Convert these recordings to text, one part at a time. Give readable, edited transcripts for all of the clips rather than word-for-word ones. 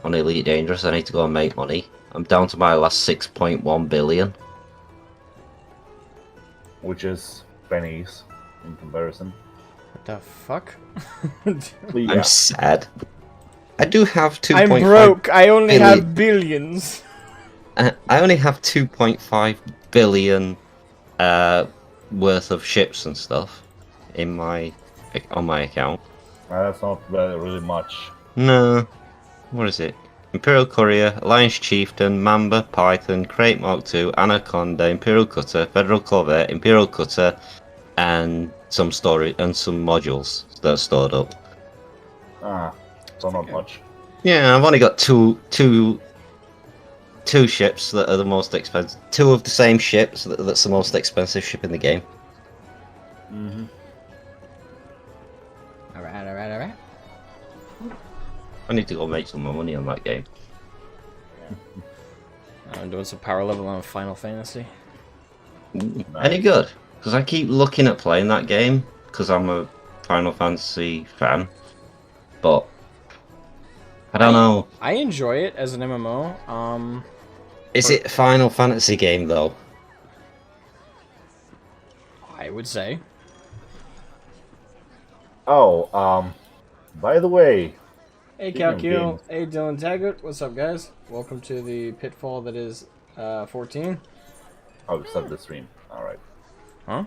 on Elite Dangerous. I need to go and make money. I'm down to my last 6.1 billion. Which is pennies in comparison. What the fuck? Yeah. I'm sad. I do have 2.5. I'm broke. I only billion. have billions. I only have 2.5 billion worth of ships and stuff in on my account. That's not really much. No. What is it? Imperial Courier, Alliance Chieftain, Mamba, Python, Crate Mark II, Anaconda, Imperial Cutter, Federal Corvette, Imperial Cutter, and some storage and some modules that are stored up. So not much. Yeah, I've only got two ships that are the most expensive. Two of the same ships that's the most expensive ship in the game. Mm-hmm. Alright. I need to go make some more money on that game. I'm doing some power level on Final Fantasy. Nice. Any good? Because I keep looking at playing that game because I'm a Final Fantasy fan, but I don't know. I enjoy it as an MMO. Is it a Final Fantasy game though? I would say. Oh, by the way. Hey Calcul, hey Dylan Taggart, what's up guys? Welcome to the pitfall that is 14. Oh, we started the stream. Alright. Huh?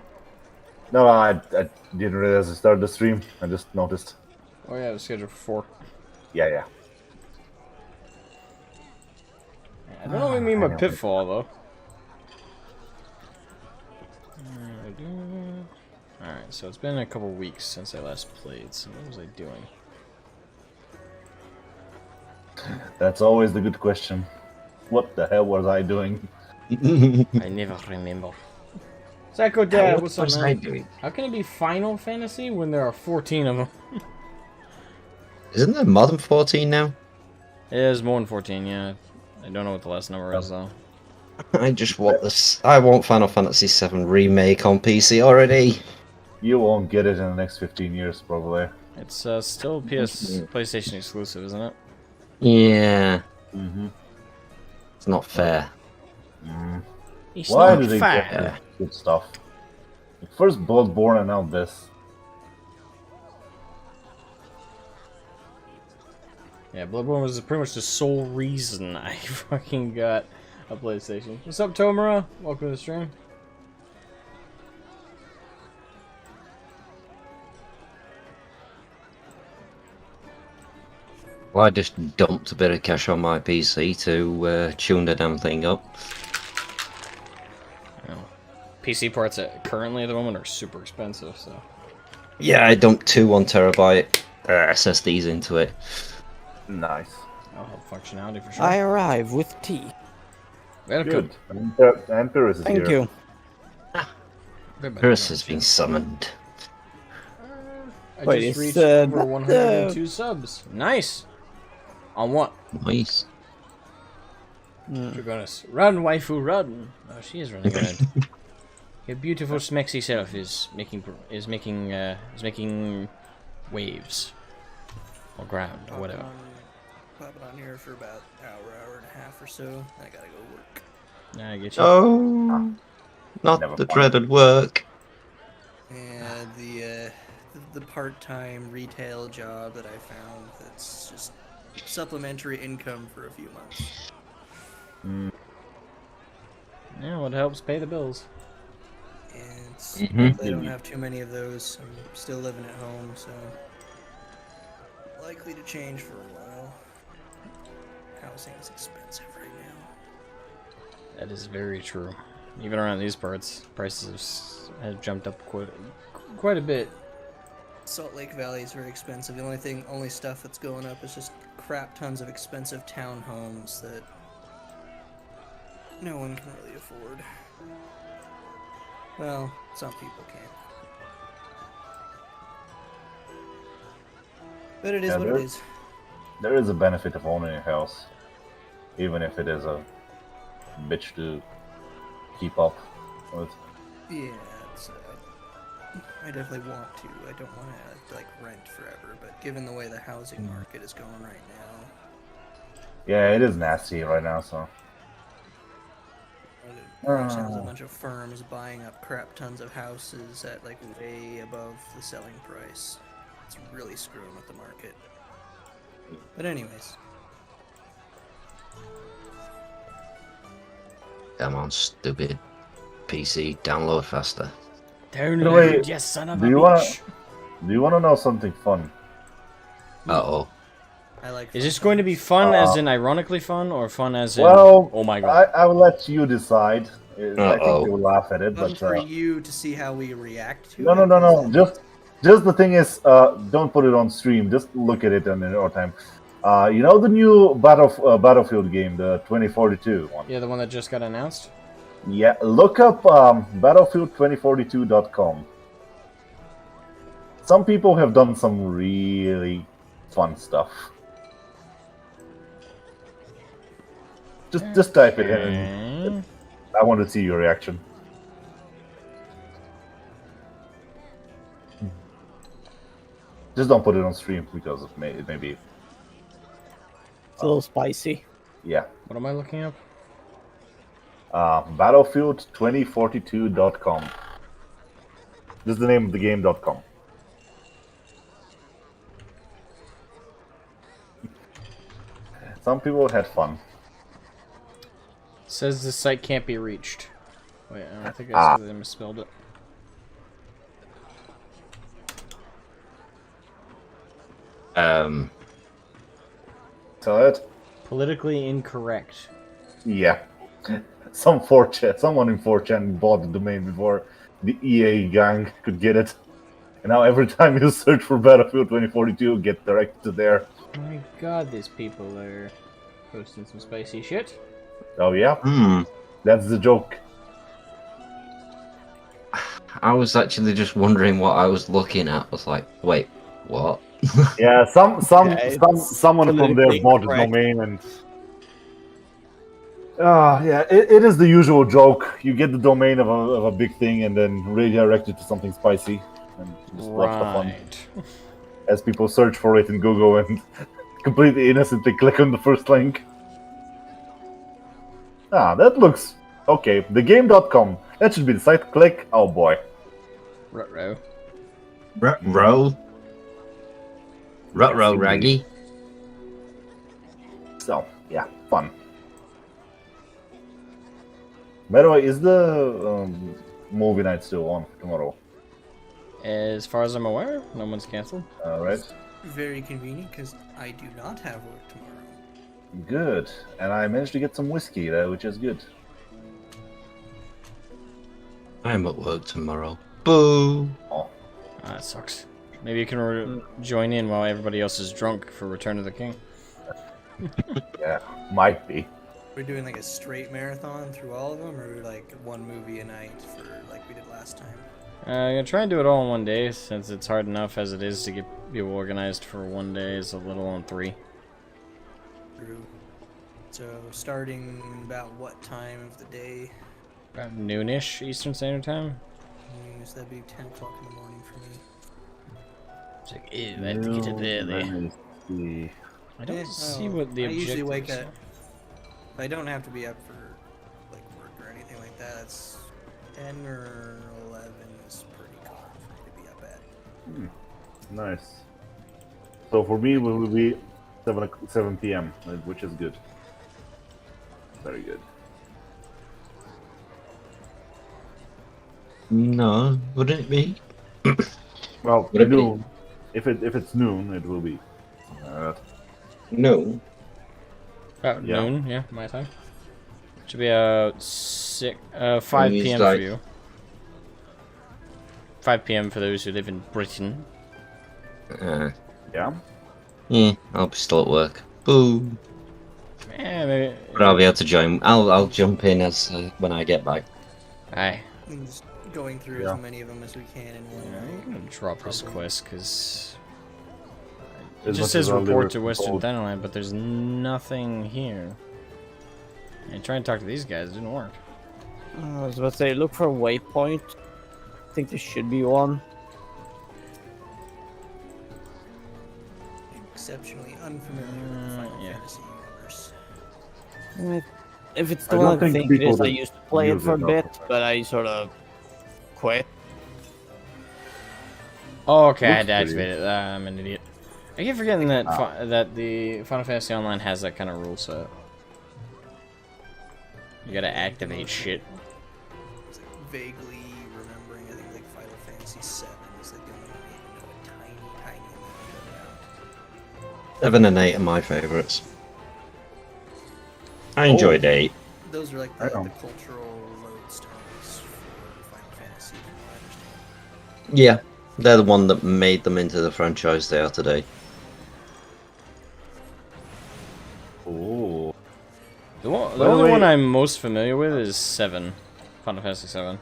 No, I didn't realize I started the stream. I just noticed. Oh yeah, it was scheduled for 4. Yeah. I don't know what you mean by pitfall though. Alright, so it's been a couple weeks since I last played, so what was I doing? That's always the good question. What the hell was I doing? I never remember. Psycho Dad, what's up, man? Doing? How can it be Final Fantasy when there are 14 of them? Isn't there more than 14 now? It is more than 14, yeah. I don't know what the last number is though. I just want this. I want Final Fantasy VII Remake on PC already. You won't get it in the next 15 years, probably. It's still PlayStation exclusive, isn't it? Yeah. Mm-hmm. It's not fair. It's Why not do they fair. get this good stuff? First Bloodborne and now this. Yeah, Bloodborne was pretty much the sole reason I fucking got a PlayStation. What's up, Tomura? Welcome to the stream. Well, I just dumped a bit of cash on my PC to tune the damn thing up. PC parts currently at the moment are super expensive, so. Yeah, I dumped 2 1TB SSDs into it. Nice. That'll help functionality for sure. I arrive with tea. Good. Emperor's is here. Thank you. Chris has been summoned. I Wait, just it's, reached over 102 subs. Nice. On what? Nice. Dragonis. Run, waifu, run. Oh, she is running around. Your beautiful smexy self is making waves or ground or whatever. Popping on here for about an hour and a half or so. I gotta go work. Nah, I get you. Oh, not Never the mind. dreaded work. And the part-time retail job that I found that's just supplementary income for a few months. Yeah, what helps pay the bills. And they don't have too many of those. I'm still living at home, so likely to change for a while. Housing is expensive right now. That is very true. Even around these parts, prices have jumped up quite a bit. Salt Lake Valley is very expensive. The only stuff that's going up is just crap tons of expensive townhomes that no one can really afford. Well, some people can. But it is what it is. There is a benefit of owning a house, even if it is a bitch to keep up with. Yeah, it's, I definitely want to. I don't want to like rent forever, but given the way the housing market is going right now, Yeah, it is nasty right now. So There's a bunch of firms buying up crap tons of houses at like way above the selling price. It's really screwing with the market. But anyways, Come on, stupid PC, download faster. Download, Wait, you son of do a you wanna- bitch. do you want to know something fun? Uh-oh. I like. Is this fun going to be times. fun as in ironically fun, or fun as in Well, oh my god? I will let you decide. I think Uh-oh. you'll laugh at it, Fun but for you to see how we react to no, it? no, no, 'cause no. then- Just the thing is, don't put it on stream. Just look at it in your time. You know the new Battlefield game, the 2042 one. Yeah, the one that just got announced. Yeah, look up battlefield2042.com. Some people have done some really fun stuff. Just type it in. And Okay. I want to see your reaction. Just don't put it on stream because it may be. It's a little spicy. Yeah. What am I looking up? Battlefield2042.com. This is the name of the game.com. Some people had fun. Says the site can't be reached. Wait, I think I misspelled it. So it? Politically incorrect. Yeah. Someone in 4chan bought the domain before the EA gang could get it. And now every time you search for Battlefield 2042, you get directed to there. Oh my god, these people are posting some spicy shit. Oh yeah? Hmm. That's the joke. I was actually just wondering what I was looking at. I was like, wait, what? Yeah, someone from there politically bought the correct. domain and yeah, it is the usual joke. You get the domain of a big thing and then redirect it to something spicy and just watch the fun Right. as people search for it in Google and completely innocently click on the first link. Ah, that looks okay. Thegame.com. That should be the site. Click. Oh boy. Ruh-roh. Row? Ruh-roh, Raggy. So yeah, fun. By the way, is the movie night still on tomorrow? As far as I'm aware, no one's canceled. Right. Very convenient because I do not have work tomorrow. Good. And I managed to get some whiskey, which is good. I'm at work tomorrow. Boo! Oh, Ah, that sucks. Maybe you can join in while everybody else is drunk for Return of the King. yeah, might be. We're doing like a straight marathon through all of them, or like one movie a night for like we did last time. I'm gonna try and do it all in one day, since it's hard enough as it is to get people organized for one day. Is a little on 3. True. So starting about what time of the day? About noonish Eastern Standard Time. So that'd be 10 o'clock in the morning for me. It's like, ew, I have to get it early. Let me see. I don't Yeah, see well, what the I usually objective wake is. up. I don't have to be up for like work or anything like that. It's 10 or 11 is pretty common for me to be up at. Nice. So for me, it will be 7 p.m., which is good. Very good. No, wouldn't it be? Well, Would it be? noon. If it's noon, it will be. No. About Yeah. noon, yeah, my time. Should be about 5 Use p.m. like- for you. 5 p.m. for those who live in Britain. Yeah. Yeah, I'll be still at work. Boo! Yeah, maybe. But I'll be able to join. I'll jump in as when I get back. Aye. I'm just going through Yeah. as many of them as we can in one Yeah, I'm night. gonna drop this quest because it As just much says as our report liver to Western controlled. Thailand, but there's nothing here. And trying to talk to these guys didn't work. I was about to say, look for a waypoint. I think there should be one. Exceptionally unfamiliar with the Final yeah. Fantasy universe. If it's the I one don't I think think it people is, I that used to play it use for a it bit, often. but I sort of quit. Oh, okay, I had Looks to pretty. activate it. I'm an idiot. I keep forgetting that that the Final Fantasy Online has that kind of rule set. You gotta activate shit. It's like vaguely remembering, I think like Final Fantasy VII is like the only one I even know a tiny amount about. 7 and 8 are my favourites. I enjoyed 8. Those are like I the know. cultural lodestones for Final Fantasy, from what I understand. Yeah, they're the one that made them into the franchise they are today. Oh. The By the only way- one I'm most familiar with is 7. Final Fantasy 7.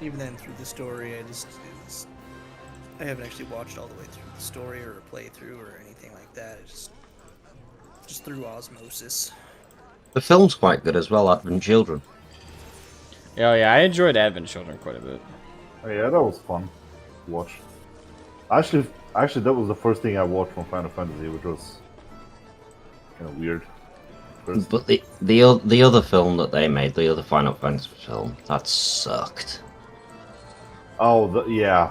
Even then, through the story, I haven't actually watched all the way through the story or a playthrough or anything like that. It's just through osmosis. The film's quite good as well, Advent Children. Oh yeah, I enjoyed Advent Children quite a bit. Oh, yeah, that was fun to watch. Actually, that was the first thing I watched from Final Fantasy, which was kind of weird. First. But the other film that they made, the other Final Fantasy film, that sucked. Oh, yeah.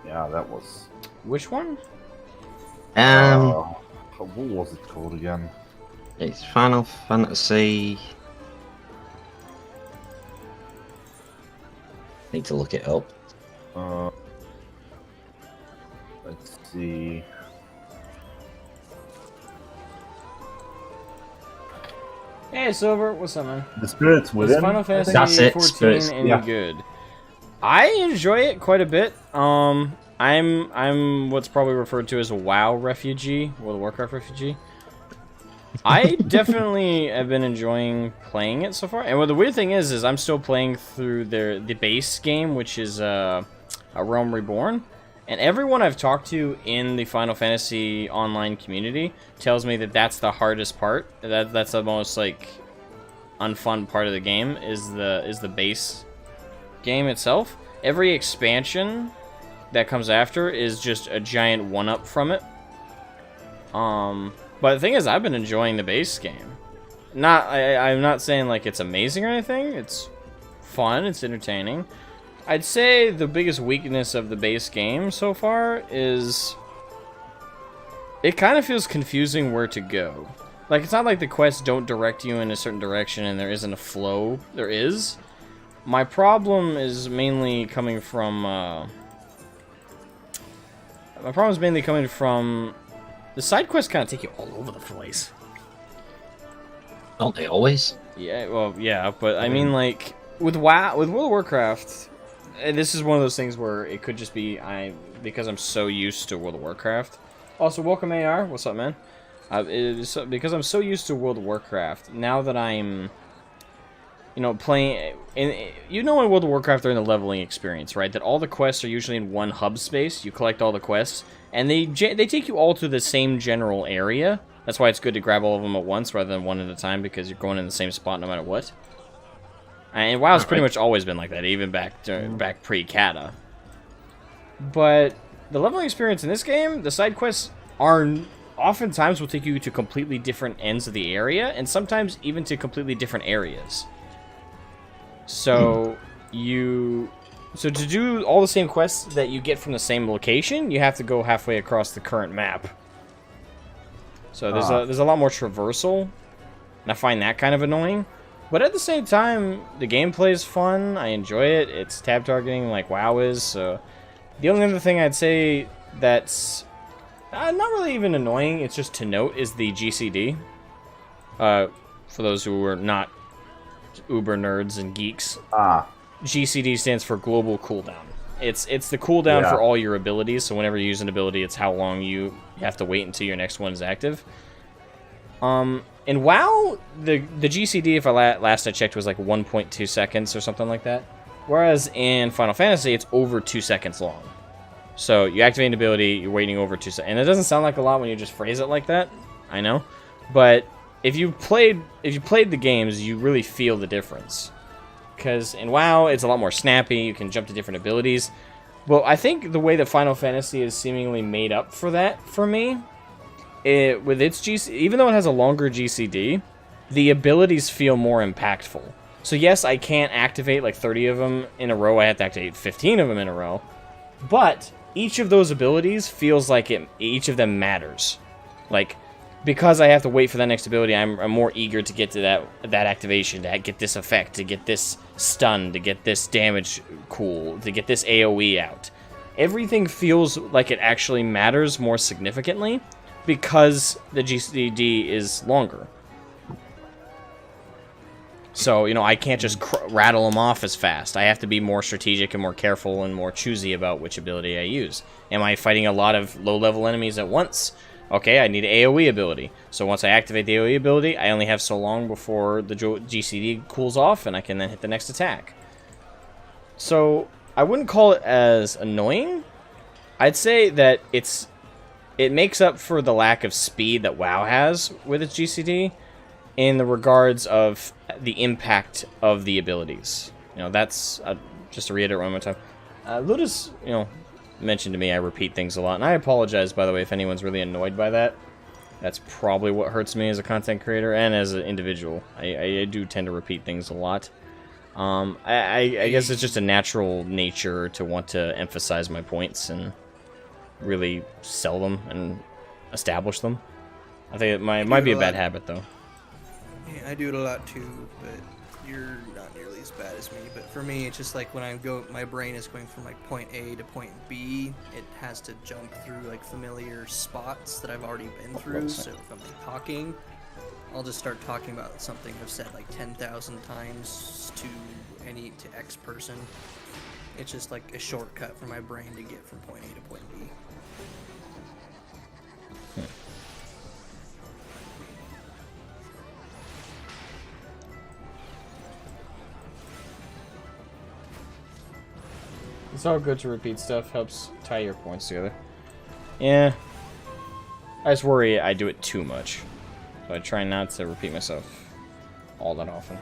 Yeah, that was... Which one? what was it called again? It's Final Fantasy. Need to look it up. Let's see. Hey Silver, what's up, man? The Spirits Is Within. Final I think? Fantasy That's it, 14 Spirits, any yeah. good? I enjoy it quite a bit. I'm what's probably referred to as a WoW refugee, World of Warcraft refugee. I definitely have been enjoying playing it so far. And what the weird thing is I'm still playing through the base game, which is a Realm Reborn. And everyone I've talked to in the Final Fantasy online community tells me that that's the hardest part. That's the most like unfun part of the game is the base game itself. Every expansion that comes after is just a giant one-up from it. But the thing is, I've been enjoying the base game. I'm not saying like it's amazing or anything. It's fun. It's entertaining. I'd say the biggest weakness of the base game so far is it kind of feels confusing where to go. Like, it's not like the quests don't direct you in a certain direction and there isn't a flow. There is. My problem is mainly coming from... the side quests kind of take you all over the place. Don't they always? Yeah, well, yeah, but I mean, like, with WoW, with World of Warcraft, this is one of those things where it could just be because I'm so used to World of Warcraft. Also, welcome AR. What's up, man? Because I'm so used to World of Warcraft, now that I'm, playing in World of Warcraft they're in the leveling experience, right? That all the quests are usually in one hub space. You collect all the quests, and they take you all to the same general area. That's why it's good to grab all of them at once rather than one at a time, because you're going in the same spot no matter what. And WoW's pretty much always been like that, even back pre-Kata. But the leveling experience in this game, the side quests oftentimes will take you to completely different ends of the area, and sometimes even to completely different areas. So to do all the same quests that you get from the same location, you have to go halfway across the current map. So there's a lot more traversal, and I find that kind of annoying. But at the same time, the gameplay is fun. I enjoy it. It's tab targeting like WoW is. So the only other thing I'd say that's not really even annoying, it's just to note, is the GCD. For those who are not uber nerds and geeks, GCD stands for Global Cooldown. It's the cooldown for all your abilities. So whenever you use an ability, it's how long you have to wait until your next one is active. In WoW, the GCD, if last I checked, was like 1.2 seconds or something like that. Whereas in Final Fantasy, it's over 2 seconds long. So you activate an ability, you're waiting over 2 seconds. And it doesn't sound like a lot when you just phrase it like that. I know. But if you played the games, you really feel the difference. Because in WoW, it's a lot more snappy. You can jump to different abilities. Well, I think the way that Final Fantasy is seemingly made up for that for me, with its GC, even though it has a longer GCD, the abilities feel more impactful. So yes, I can't activate like 30 of them in a row. I have to activate 15 of them in a row. But each of those abilities feels like each of them matters. Like, because I have to wait for that next ability, I'm more eager to get to that activation, to get this effect, to get this stun, to get this damage cool, to get this AoE out. Everything feels like it actually matters more significantly because the GCD is longer. So, you know, I can't just rattle them off as fast. I have to be more strategic and more careful and more choosy about which ability I use. Am I fighting a lot of low-level enemies at once? Okay, I need an AoE ability. So once I activate the AoE ability, I only have so long before the GCD cools off, and I can then hit the next attack. So, I wouldn't call it as annoying. I'd say that it makes up for the lack of speed that WoW has with its GCD in the regards of the impact of the abilities. You know, that's, just to reiterate one more time, Ludus, you know, mentioned to me I repeat things a lot, and I apologize, by the way, if anyone's really annoyed by that. That's probably what hurts me as a content creator and as an individual. I do tend to repeat things a lot. I guess it's just a natural nature to want to emphasize my points and really sell them and establish them. I think it might be a bad habit, though. Yeah, I do it a lot too, but you're not nearly as bad as me. But for me, it's just like when my brain is going from like point A to point B, it has to jump through like familiar spots that I've already been through. So if I'm like talking, I'll just start talking about something I've said like 10,000 times to X person. It's just like a shortcut for my brain to get from point A to point B. It's all good to repeat stuff, helps tie your points together. Yeah. I just worry I do it too much. So I try not to repeat myself all that often.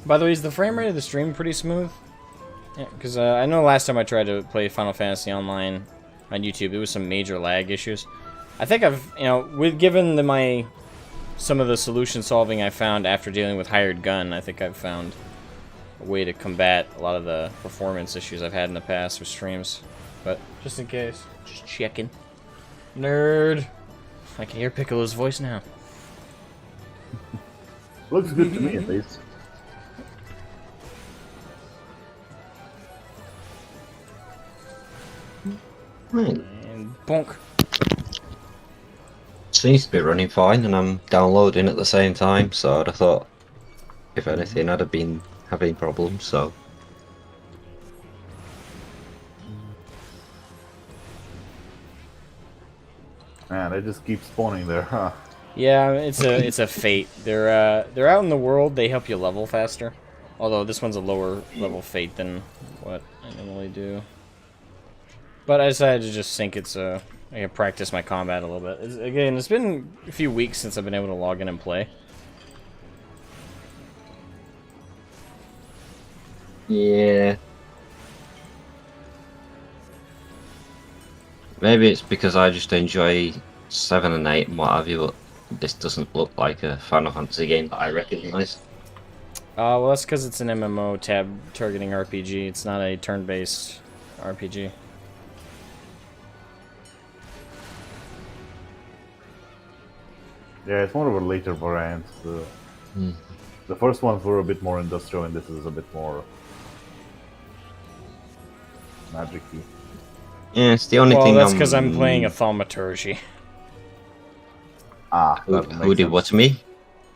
By the way, is the frame rate of the stream pretty smooth? Yeah, because I know last time I tried to play Final Fantasy Online on YouTube, there was some major lag issues. I think I've, you know, given some of the solution solving I found after dealing with Hired Gun, I think I've found a way to combat a lot of the performance issues I've had in the past with streams. But just in case, just checking. Nerd. I can hear Piccolo's voice now. Looks good to me, at least. And bonk. Seems to be running fine, and I'm downloading at the same time, so I'd have thought, if anything, I'd have been having problems, so... Man, they just keep spawning there, huh? Yeah, it's a fate. They're out in the world. They help you level faster. Although this one's a lower level fate than what I normally do. But I decided to just think I can practice my combat a little bit. Again, it's been a few weeks since I've been able to log in and play. Yeah. Maybe it's because I just enjoy 7 and 8 and what have you, but this doesn't look like a Final Fantasy game that I recognise. Well, that's because it's an MMO tab targeting RPG. It's not a turn-based RPG. Yeah, it's more of a later variant. The first ones were a bit more industrial, and this is a bit more magic-y. Yeah, it's the only thing. Well, that's because I'm playing a thaumaturgy. Ah, Who did what to me?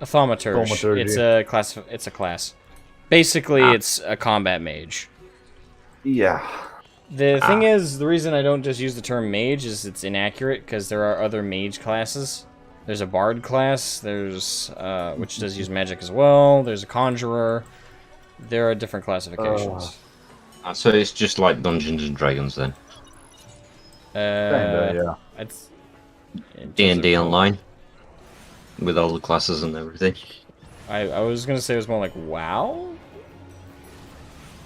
A thaumaturge. Thaumaturgy. It's a class. It's a class. Basically, it's a combat mage. Yeah. The thing is, the reason I don't just use the term mage is it's inaccurate because there are other mage classes. There's a bard class. There's which does use magic as well. There's a conjurer. There are different classifications. So it's just like Dungeons and Dragons then. Kinda, yeah. It's D&D Online with all the classes and everything. I was gonna say it was more like WoW.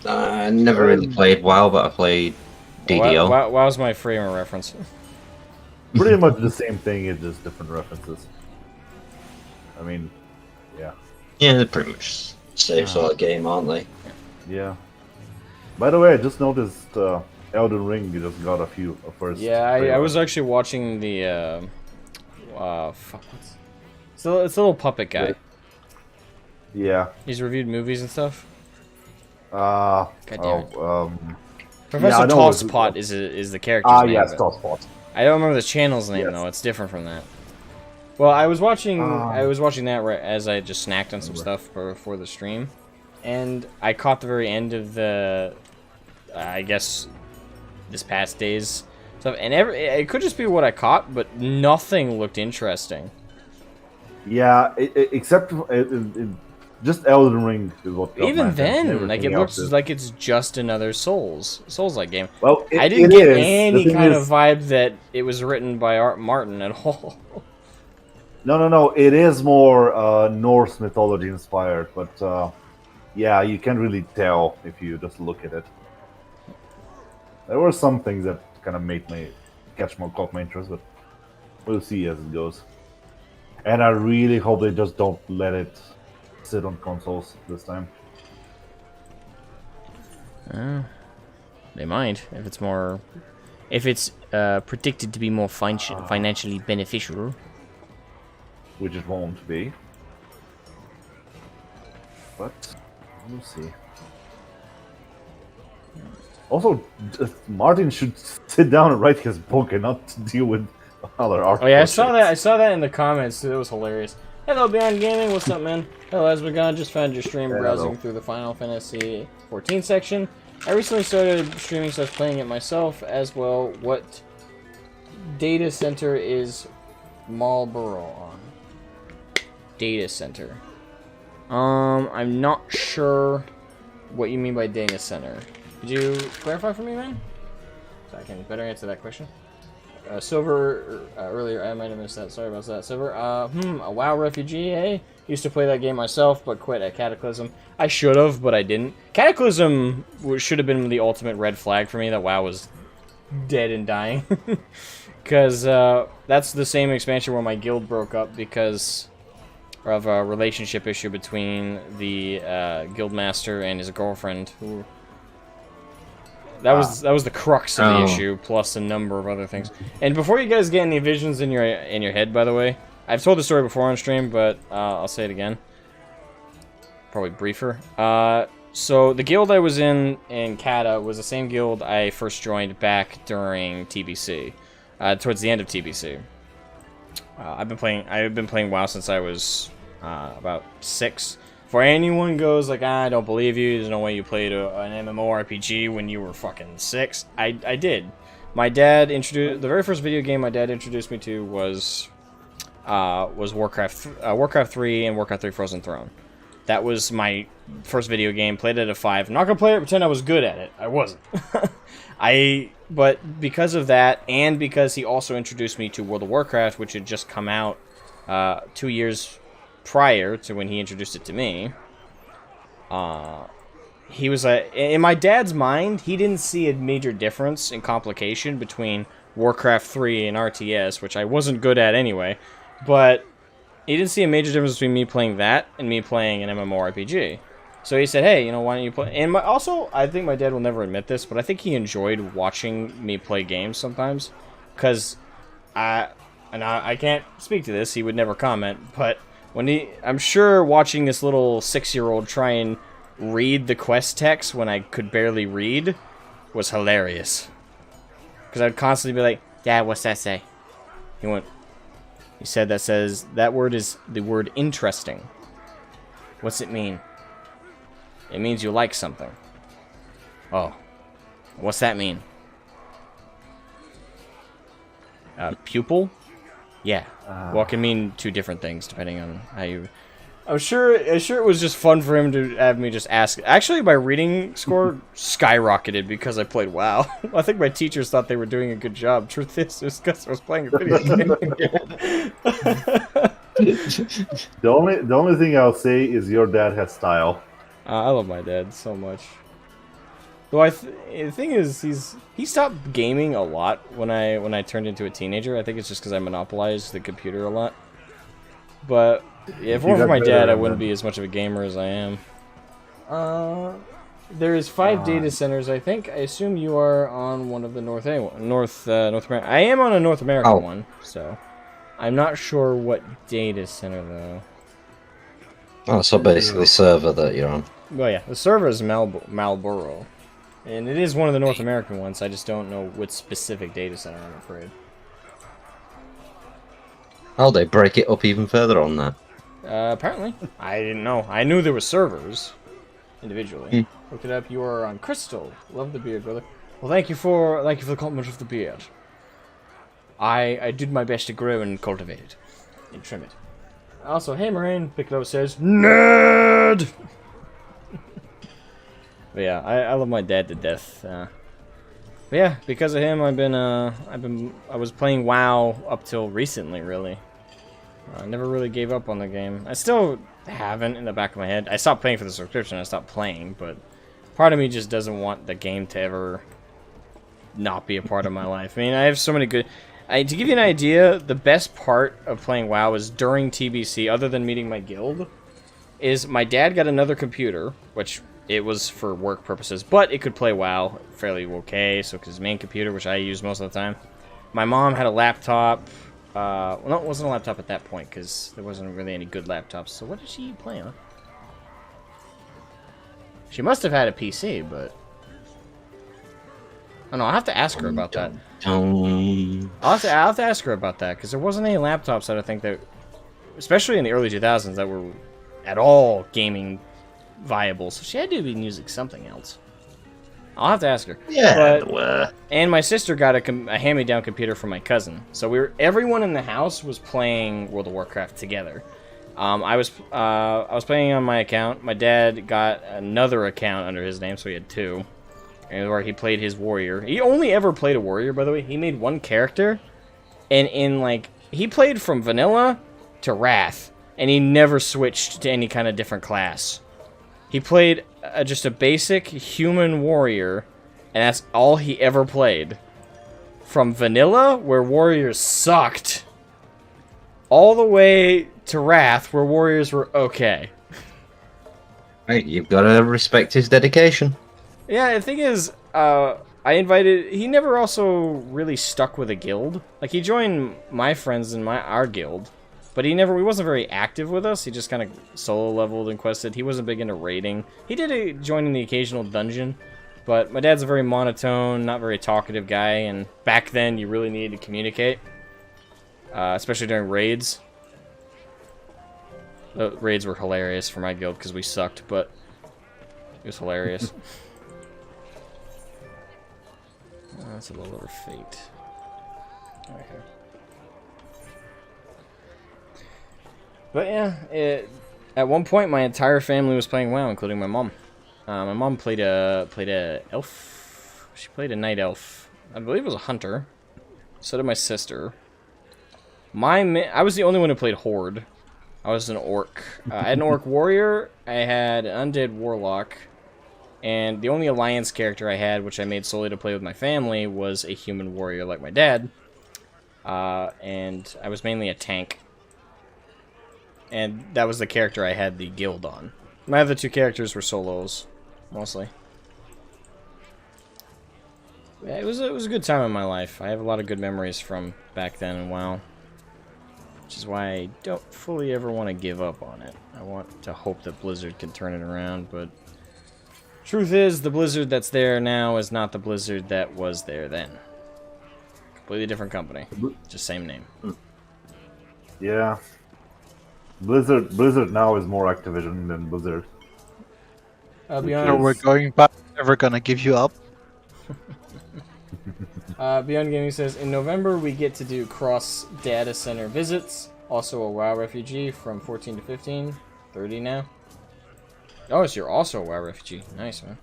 I never really played WoW, but I played DDO. WoW's my frame of reference. Pretty much the same thing, it's just different references. I mean, yeah. Yeah, they're pretty much same sort of game, aren't they? Yeah. By the way, I just noticed Elden Ring just got a first. Yeah, I trailer. was actually watching the fuck. It's a little puppet guy. Yeah. He's reviewed movies and stuff. God damn it. yeah, Professor I know Tosspot is the character's name. yes, but Tosspot. I don't remember the channel's name Yes. though. It's different from that. Well, I was watching that right as I just snacked on some stuff before the stream, and I caught the very end of the, I guess, this past day's stuff, and it could just be what I caught, but nothing looked interesting. Yeah, except just Elden Ring is what. got my Even attention. then, like, it Everything looks else is- like it's just another Souls-like game. Well, I didn't get is. any The thing kind is- of vibe that it was written by Art Martin at all. No. It is more Norse mythology inspired, but yeah, you can't really tell if you just look at it. There were some things that kind of caught my interest, but we'll see as it goes. And I really hope they just don't let it sit on consoles this time. They might, if it's predicted to be more financially beneficial. Which it won't be. But we'll see. Also, Martin should sit down and write his book and not deal with other art. Oh yeah, I saw that in the comments. It was hilarious. Hello, Beyond Gaming. What's up, man? Hello, Asmogan. Just found your stream browsing through the Final Fantasy 14 section. I recently started streaming / playing it myself as well. What data center is Marlboro on? Data center. I'm not sure what you mean by data center. Could you clarify for me, man? So I can better answer that question. Silver, earlier, I might have missed that. Sorry about that. Silver, a WoW refugee, eh? Used to play that game myself, but quit at Cataclysm. I should have, but I didn't. Cataclysm should have been the ultimate red flag for me that WoW was dead and dying. Because that's the same expansion where my guild broke up because of a relationship issue between the guildmaster and his girlfriend. Who that was the crux of the issue, plus a number of other things. And before you guys get any visions in your head, by the way, I've told the story before on stream, but I'll say it again. Probably briefer. So the guild I was in Kata was the same guild I first joined back during TBC, towards the end of TBC. I've been playing WoW since I was about 6. Before anyone goes like, I don't believe you, there's no way you played an MMORPG when you were fucking 6. I did. My dad introduced the very first video game my dad introduced me to was Warcraft 3 and Warcraft 3 Frozen Throne. That was my first video game. Played it at a 5. I'm not gonna play it and pretend I was good at it. I wasn't. But because of that, and because he also introduced me to World of Warcraft, which had just come out 2 years prior to when he introduced it to me, he was in my dad's mind, he didn't see a major difference in complication between Warcraft 3 and RTS, which I wasn't good at anyway, but he didn't see a major difference between me playing that and me playing an MMORPG. So he said, hey, why don't you play? And also, I think my dad will never admit this, but I think he enjoyed watching me play games sometimes. Because I can't speak to this, he would never comment, but I'm sure watching this little 6-year-old try and read the quest text when I could barely read was hilarious. Because I'd constantly be like, Dad, what's that say? He said that word is the word interesting. What's it mean? It means you like something. Oh. What's that mean? Pupil? Yeah. Well, it can mean 2 different things depending on how you... I'm sure it was just fun for him to have me just ask. Actually, my reading score skyrocketed because I played WoW. I think my teachers thought they were doing a good job. Truth is, it was because I was playing a video game. The only thing I'll say is your dad has style. I love my dad so much. Though the thing is, he stopped gaming a lot when I turned into a teenager. I think it's just because I monopolized the computer a lot. But yeah, if it weren't for my dad, I wouldn't be as much of a gamer as I am. There is 5 data centers, I think. I assume you are on one of the North America. I am on a North American one, so I'm not sure what data center though. Oh, so basically server that you're on. Well, yeah, the server is Marlboro, and it is one of the North American ones. I just don't know which specific data center, I'm afraid. Oh, they break it up even further on that. Apparently. I didn't know. I knew there were servers individually. Looked it up. You are on Crystal. Love the beard, brother. Well, thank you for the compliment of the beard. I did my best to grow and cultivate it and trim it. Also, hey Moraine, Piccolo says nerd. But yeah, I love my dad to death. But yeah, because of him, I was playing WoW up till recently, really. I never really gave up on the game. I still haven't in the back of my head. I stopped paying for the subscription. I stopped playing, but part of me just doesn't want the game to ever not be a part of my life. I mean, I have so many good... to give you an idea, the best part of playing WoW is during TBC, other than meeting my guild, is my dad got another computer, which it was for work purposes, but it could play WoW fairly okay, so his main computer, which I use most of the time. My mom had a laptop. Well, no, it wasn't a laptop at that point, because there wasn't really any good laptops. So what did she play on? She must have had a PC, but... Oh no, I'll have to ask her about that. I'll have to ask her about that, because there wasn't any laptops that I think that... Especially in the early 2000s, that were at all gaming viable. So she had to be using something else. I'll have to ask her. Yeah, and my sister got a hand-me-down computer from my cousin. So everyone in the house was playing World of Warcraft together. I was playing on my account. My dad got another account under his name, so he had 2. And where he played his warrior. He only ever played a warrior, by the way. He made one character, and he played from vanilla to Wrath, and he never switched to any kind of different class. He played just a basic human warrior, and that's all he ever played. From vanilla, where warriors sucked, all the way to Wrath, where warriors were okay. Hey, you've got to respect his dedication. Yeah, the thing is, he never also really stuck with a guild. Like, he joined my friends in our guild, but he wasn't very active with us. He just kind of solo leveled and quested. He wasn't big into raiding. He did join in the occasional dungeon, but my dad's a very monotone, not very talkative guy, and back then you really needed to communicate, especially during raids. The raids were hilarious for my guild because we sucked, but it was hilarious. That's a little over fate. Okay. But yeah, at one point my entire family was playing WoW, including my mom. My mom played a elf. She played a night elf. I believe it was a hunter. So did my sister. I was the only one who played horde. I was an orc. I had an orc warrior. I had an undead warlock. And the only alliance character I had, which I made solely to play with my family, was a human warrior like my dad. And I was mainly a tank. And that was the character I had the guild on. My other 2 characters were solos, mostly. Yeah, it was a good time in my life. I have a lot of good memories from back then and WoW. Which is why I don't fully ever want to give up on it. I want to hope that Blizzard can turn it around, but... Truth is, the Blizzard that's there now is not the Blizzard that was there then. Completely different company. Just same name. Yeah. Blizzard now is more Activision than Blizzard. I'll be So honest. we're going back. Never gonna give you up. Beyond Gaming says, in November we get to do cross data center visits. Also a WoW refugee from 14 to 15. 30 now. Oh, so you're also a WoW refugee. Nice, man.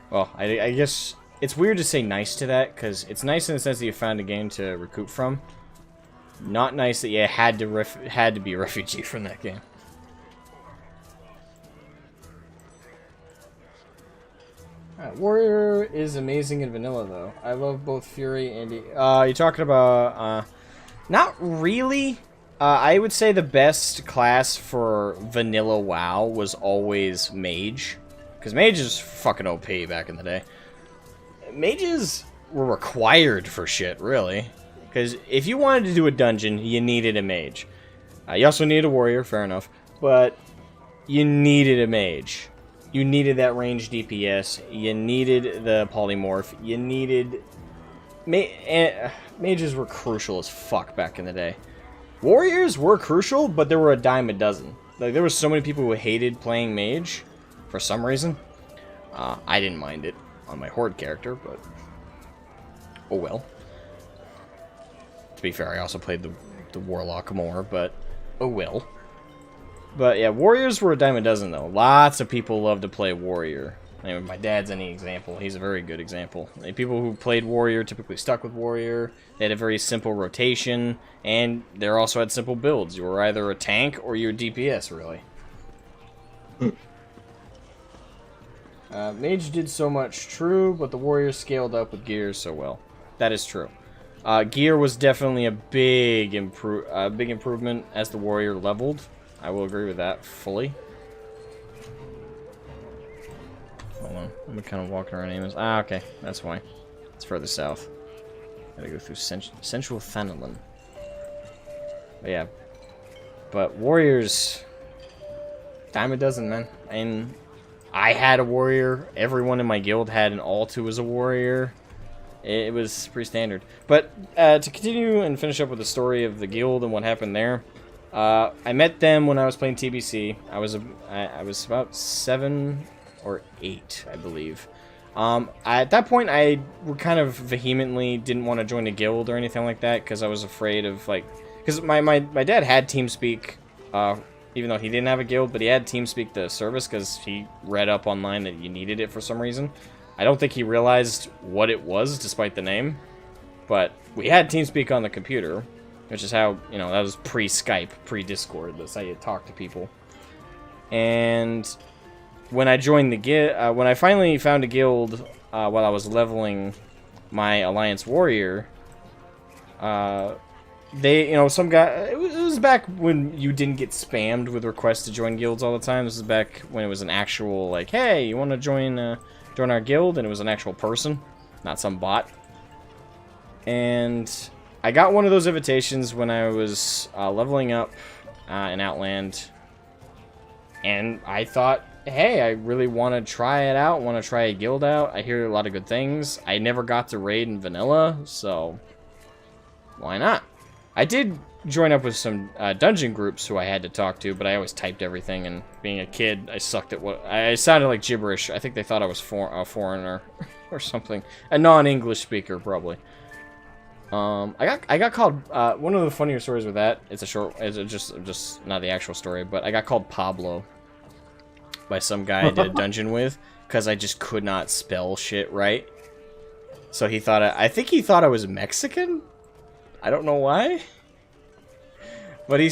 Well, I guess it's weird to say nice to that, because it's nice in the sense that you found a game to recoup from. Not nice that you had to be a refugee from that game. Warrior is amazing in vanilla, though. I love both Fury and... you're talking about... not really. I would say the best class for vanilla WoW was always Mage. Because Mage is fucking OP back in the day. Mages were required for shit, really. Because if you wanted to do a dungeon, you needed a Mage. You also needed a Warrior, fair enough. But you needed a Mage. You needed that range DPS. You needed the polymorph. You needed... Mages were crucial as fuck back in the day. Warriors were crucial, but there were a dime a dozen. Like, there were so many people who hated playing Mage, for some reason. I didn't mind it on my Horde character, but... oh well. To be fair, I also played the Warlock more, but... oh well. But yeah, Warriors were a dime a dozen, though. Lots of people love to play Warrior. I mean, my dad's any example. He's a very good example. Like, people who played Warrior typically stuck with Warrior. They had a very simple rotation, and they also had simple builds. You were either a tank or you were DPS, really. Mage did so much, true, but the Warrior scaled up with gear so well. That is true. Gear was definitely a big improvement as the Warrior leveled. I will agree with that fully. Hold on, I'm kind of walking around Amos. Ah, okay, that's why. It's further south. Gotta go through Central Thanalin. But yeah. But Warriors... dime a dozen, man. And I had a Warrior. Everyone in my guild had an alt who was a Warrior. It was pretty standard. But to continue and finish up with the story of the guild and what happened there... I met them when I was playing TBC. I was about 7 or 8, I believe. At that point, I kind of vehemently didn't want to join a guild or anything like that because I was afraid of, like... because my dad had TeamSpeak, even though he didn't have a guild, but he had TeamSpeak the service because he read up online that you needed it for some reason. I don't think he realized what it was, despite the name. But we had TeamSpeak on the computer, which is how, you know, that was pre-Skype, pre-Discord. That's how you talk to people. And... when I joined the guild, when I finally found a guild while I was leveling my Alliance Warrior, they, you know, some guy, it was back when you didn't get spammed with requests to join guilds all the time. This is back when it was an actual, like, hey, you want to join our guild? And it was an actual person, not some bot. And I got one of those invitations when I was leveling up in Outland, and I thought, hey, I really want to try it out, want to try a guild out. I hear a lot of good things. I never got to raid in vanilla, so why not? I did join up with some dungeon groups who I had to talk to, but I always typed everything, and being a kid, I sucked at what... I sounded like gibberish. I think they thought I was a foreigner or something. A non-English speaker, probably. I got called, one of the funnier stories with that, it's just not the actual story, but I got called Pablo by some guy I did a dungeon with, because I just could not spell shit right. So he thought, I think he thought I was Mexican? I don't know why. But he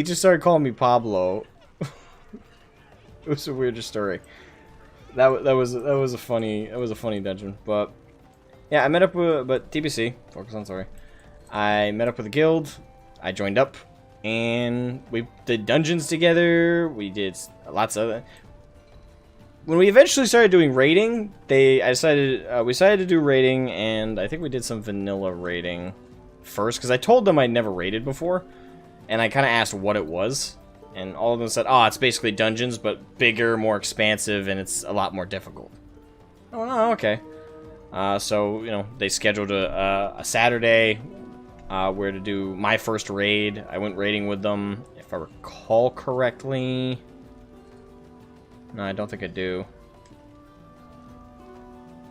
just started calling me Pablo. It was a weird story. That was a funny dungeon, but yeah, I met up with, but TBC, focus on story. I met up with a guild, I joined up, and we did dungeons together. We did lots of... when we eventually started doing raiding, we decided to do raiding, and I think we did some vanilla raiding first, because I told them I'd never raided before, and I kind of asked what it was, and all of them said, oh, it's basically dungeons, but bigger, more expansive, and it's a lot more difficult. Oh, no, okay. So, you know, they scheduled a Saturday where to do my first raid. I went raiding with them, if I recall correctly. No, I don't think I do.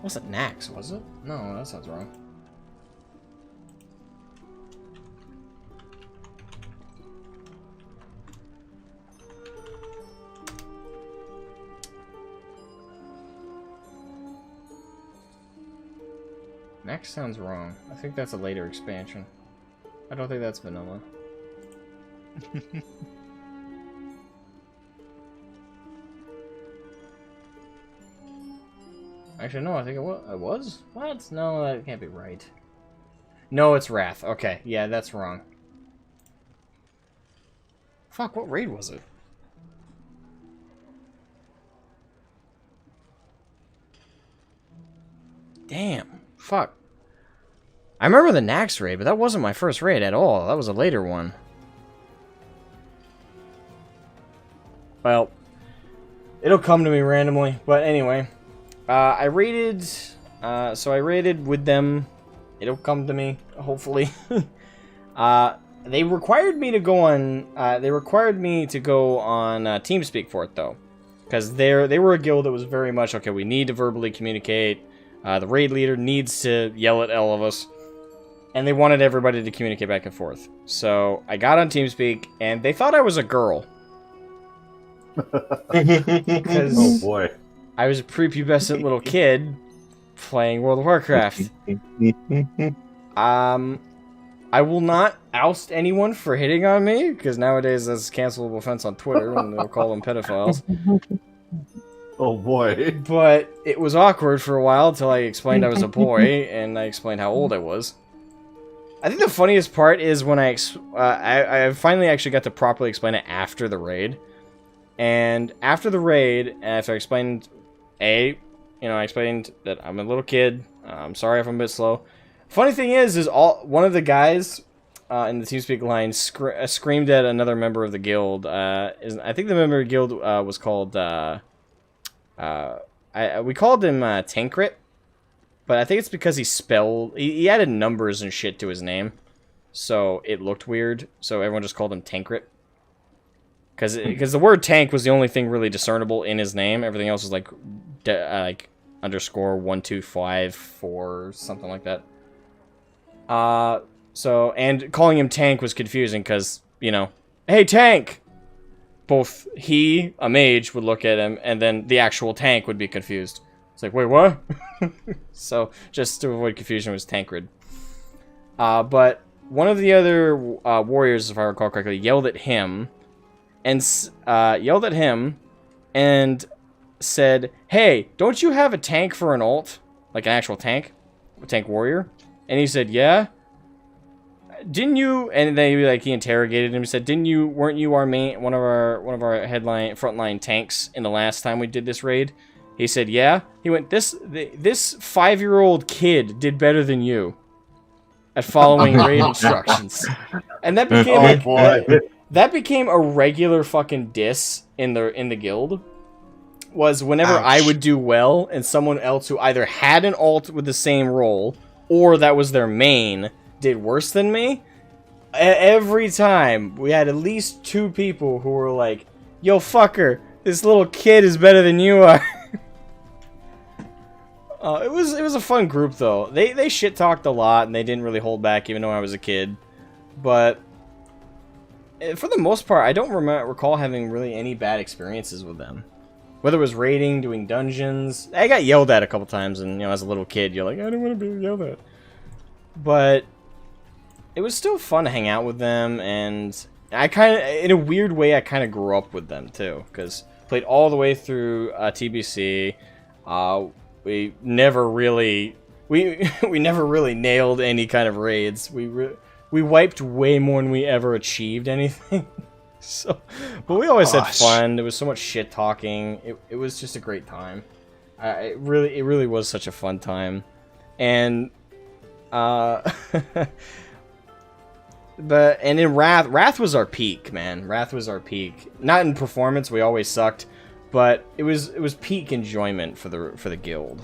Wasn't Nax, was it? No, that sounds wrong. Nax sounds wrong. I think that's a later expansion. I don't think that's vanilla. Actually, no, I think it was. What? No, that can't be right. No, it's Wrath. Okay, yeah, that's wrong. Fuck, what raid was it? Damn. Fuck. I remember the Nax raid, but that wasn't my first raid at all. That was a later one. Well, it'll come to me randomly. But anyway, I raided. So I raided with them. It'll come to me, hopefully. They required me to go on. TeamSpeak for it though, because they were a guild that was very much okay. We need to verbally communicate. The raid leader needs to yell at all of us, and they wanted everybody to communicate back and forth. So I got on TeamSpeak, and they thought I was a girl. Oh boy. I was a prepubescent little kid playing World of Warcraft. I will not oust anyone for hitting on me, because nowadays that's a cancelable offense on Twitter, and they'll call them pedophiles. Oh boy. But it was awkward for a while until I explained I was a boy, and I explained how old I was. I think the funniest part is when I finally actually got to properly explain it after the raid. And after the raid, after I explained, I explained that I'm a little kid. I'm sorry if I'm a bit slow. Funny thing is one of the guys in the TeamSpeak line screamed at another member of the guild. I think the member of the guild was called. We called him Tankrit, but I think it's because he added numbers and shit to his name, so it looked weird. So everyone just called him Tankrit. Because the word tank was the only thing really discernible in his name. Everything else was like underscore 1254 something like that. And calling him Tank was confusing because, hey Tank! Both he, a mage, would look at him, and then the actual tank would be confused. It's like, wait, what? So, just to avoid confusion, it was Tankred. But one of the other warriors, if I recall correctly, yelled at him, and said, hey, don't you have a tank for an ult? Like an actual tank? A tank warrior? And he said, yeah. Didn't you? And then he interrogated him. He said, weren't you our main, one of our frontline tanks in the last time we did this raid? He said, yeah. He went, this 5-year-old kid did better than you at following raid instructions. And that became that became a regular fucking diss in the guild. Was whenever Ouch. I would do well and someone else who either had an ult with the same role or that was their main did worse than me, every time we had at least 2 people who were like, yo fucker, this little kid is better than you are. It was a fun group though. They shit talked a lot and they didn't really hold back even though I was a kid. But for the most part, I don't recall having really any bad experiences with them. Whether it was raiding, doing dungeons, I got yelled at a couple times, and as a little kid, you're like, I don't want to be yelled at. But it was still fun to hang out with them, and I in a weird way, I kind of grew up with them too, because played all the way through TBC. We never really nailed any kind of raids. We wiped way more than we ever achieved anything. So, but we always had fun. There was so much shit talking. It was just a great time. It really was such a fun time, and and in Wrath was our peak, man. Wrath was our peak. Not in performance, we always sucked, but it was peak enjoyment for the guild.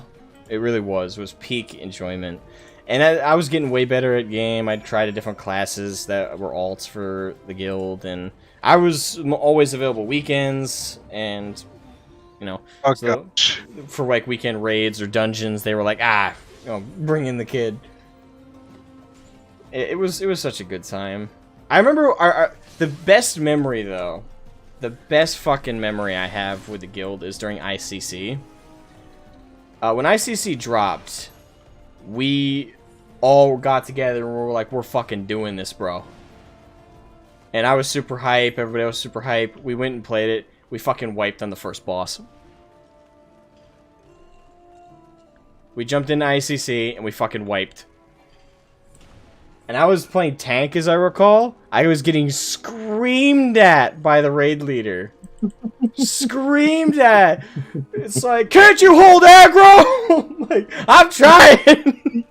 It really was. It was peak enjoyment. And I was getting way better at game. I tried different classes that were alts for the guild, and I was always available weekends, and for like weekend raids or dungeons, they were like, bring in the kid. It was such a good time. I remember the best memory though, the best fucking memory I have with the guild is during ICC. When ICC dropped, we all got together and we were like, we're fucking doing this, bro. And I was super hype, everybody else was super hype. We went and played it. We fucking wiped on the first boss. We jumped into ICC, and we fucking wiped. And I was playing tank, as I recall. I was getting screamed at by the raid leader. Screamed at! It's like, can't you hold aggro? Like, I'm trying!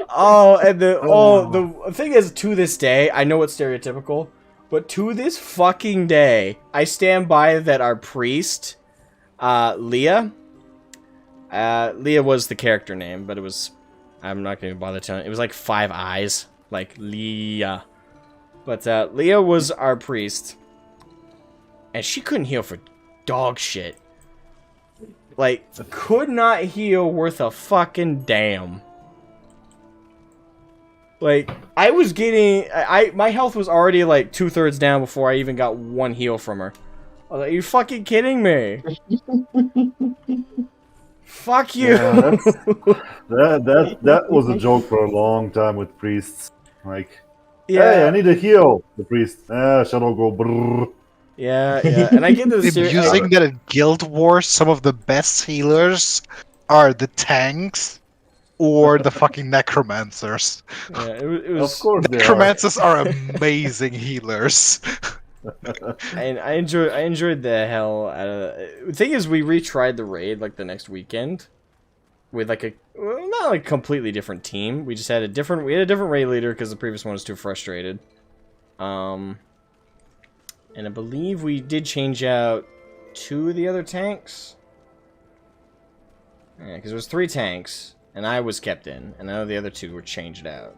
Oh, and the thing is, to this day, I know it's stereotypical, but to this fucking day, I stand by that our priest, Leah was the character name, but it was, I'm not going to bother telling, it was like 5 eyes, like Leah. But Leah was our priest, and she couldn't heal for dog shit. Like, could not heal worth a fucking damn. Like, I was getting... my health was already, like, 2/3 down before I even got 1 heal from her. I was like, are you fucking kidding me? Fuck you! Yeah, that was a joke for a long time with priests. Like, Yeah. hey, I need a heal. The priest, Shadow go brrr. Yeah, and I get this... Using that in Guild Wars, some of the best healers are the tanks or the fucking necromancers. Yeah, it was... Of course they are. Necromancers are amazing healers. And I enjoyed the hell out of it. The thing is, we retried the raid like the next weekend with like not like completely different team. We just had a different raid leader because the previous one was too frustrated. And I believe we did change out 2 of the other tanks. Yeah, because there was 3 tanks, and I was kept in, and I know the other 2 were changed out.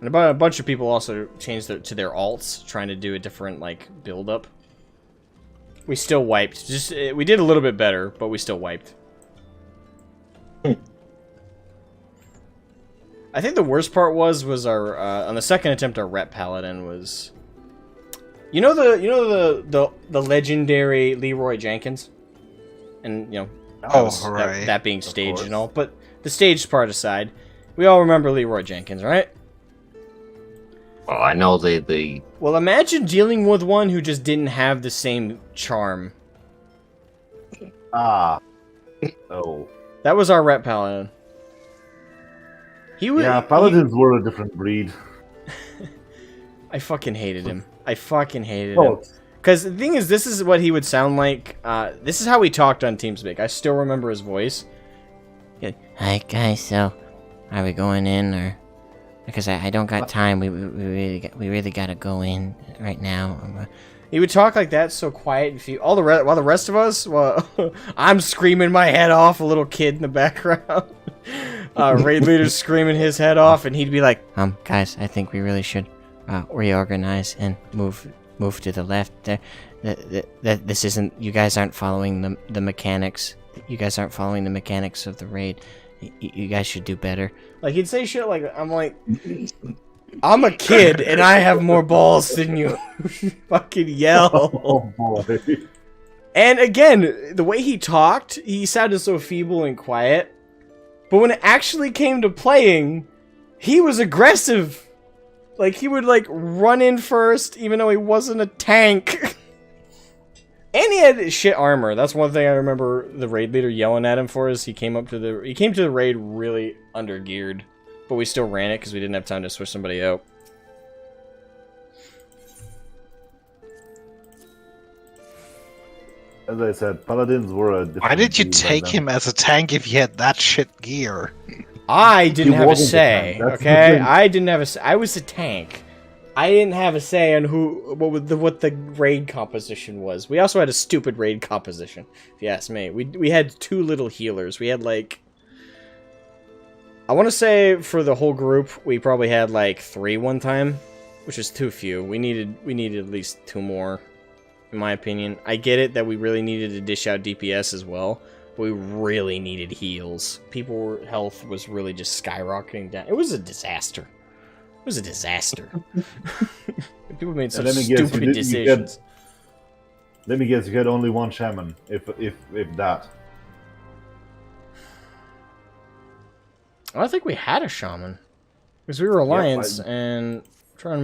And about a bunch of people also changed to their alts, trying to do a different, like, build-up. We still wiped. We did a little bit better, but we still wiped. I think the worst part was our, on the second attempt, our rep paladin was... You know the legendary Leroy Jenkins? And, you know, Right. that being staged and all. But the staged part aside, we all remember Leroy Jenkins, right? Well, I know the Well, imagine dealing with one who just didn't have the same charm. Ah. Oh. That was our rep paladin. He was. Yeah, paladins were a different breed. I fucking hated him. I fucking hated Oh, him. Because the thing is, this is what he would sound like. This is how he talked on TeamSpeak. I still remember his voice. Hi guys, so are we going in or? Because I don't got time. We really gotta go in right now. He would talk like that, so quiet and while the rest of us, well, I'm screaming my head off. A little kid in the background. Raid leader's screaming his head off, and he'd be like, Guys, I think we really should reorganize and move to the left. There, this isn't. You guys aren't following the mechanics. You guys aren't following the mechanics of the raid. You guys should do better. Like, he'd say shit like, I'm like, I'm a kid and I have more balls than you. Fucking yell. Oh boy. And again, the way he talked, he sounded so feeble and quiet. But when it actually came to playing, he was aggressive. Like, he would, like, run in first, even though he wasn't a tank. And he had shit armor. That's one thing I remember the raid leader yelling at him for, is he came to the raid really undergeared. But we still ran it because we didn't have time to switch somebody out. As I said, paladins were a different Why did you breed back take then. him as a tank if he had that shit gear? I didn't He have a wasn't a say, tank, that's the okay? thing. I didn't have a say. I was a tank. I didn't have a say on what the raid composition was. We also had a stupid raid composition, if you ask me. We had 2 little healers. We had, like... I want to say for the whole group, we probably had, like, 3 one time, which is too few. We needed at least 2 more, in my opinion. I get it that we really needed to dish out DPS as well. We really needed heals. People's health was really just skyrocketing down. It was a disaster. It was a disaster. People made such let me guess, stupid decisions. Let me guess, you had only 1 shaman, if that. I don't think we had a shaman. Because we were Alliance, and... I'm trying to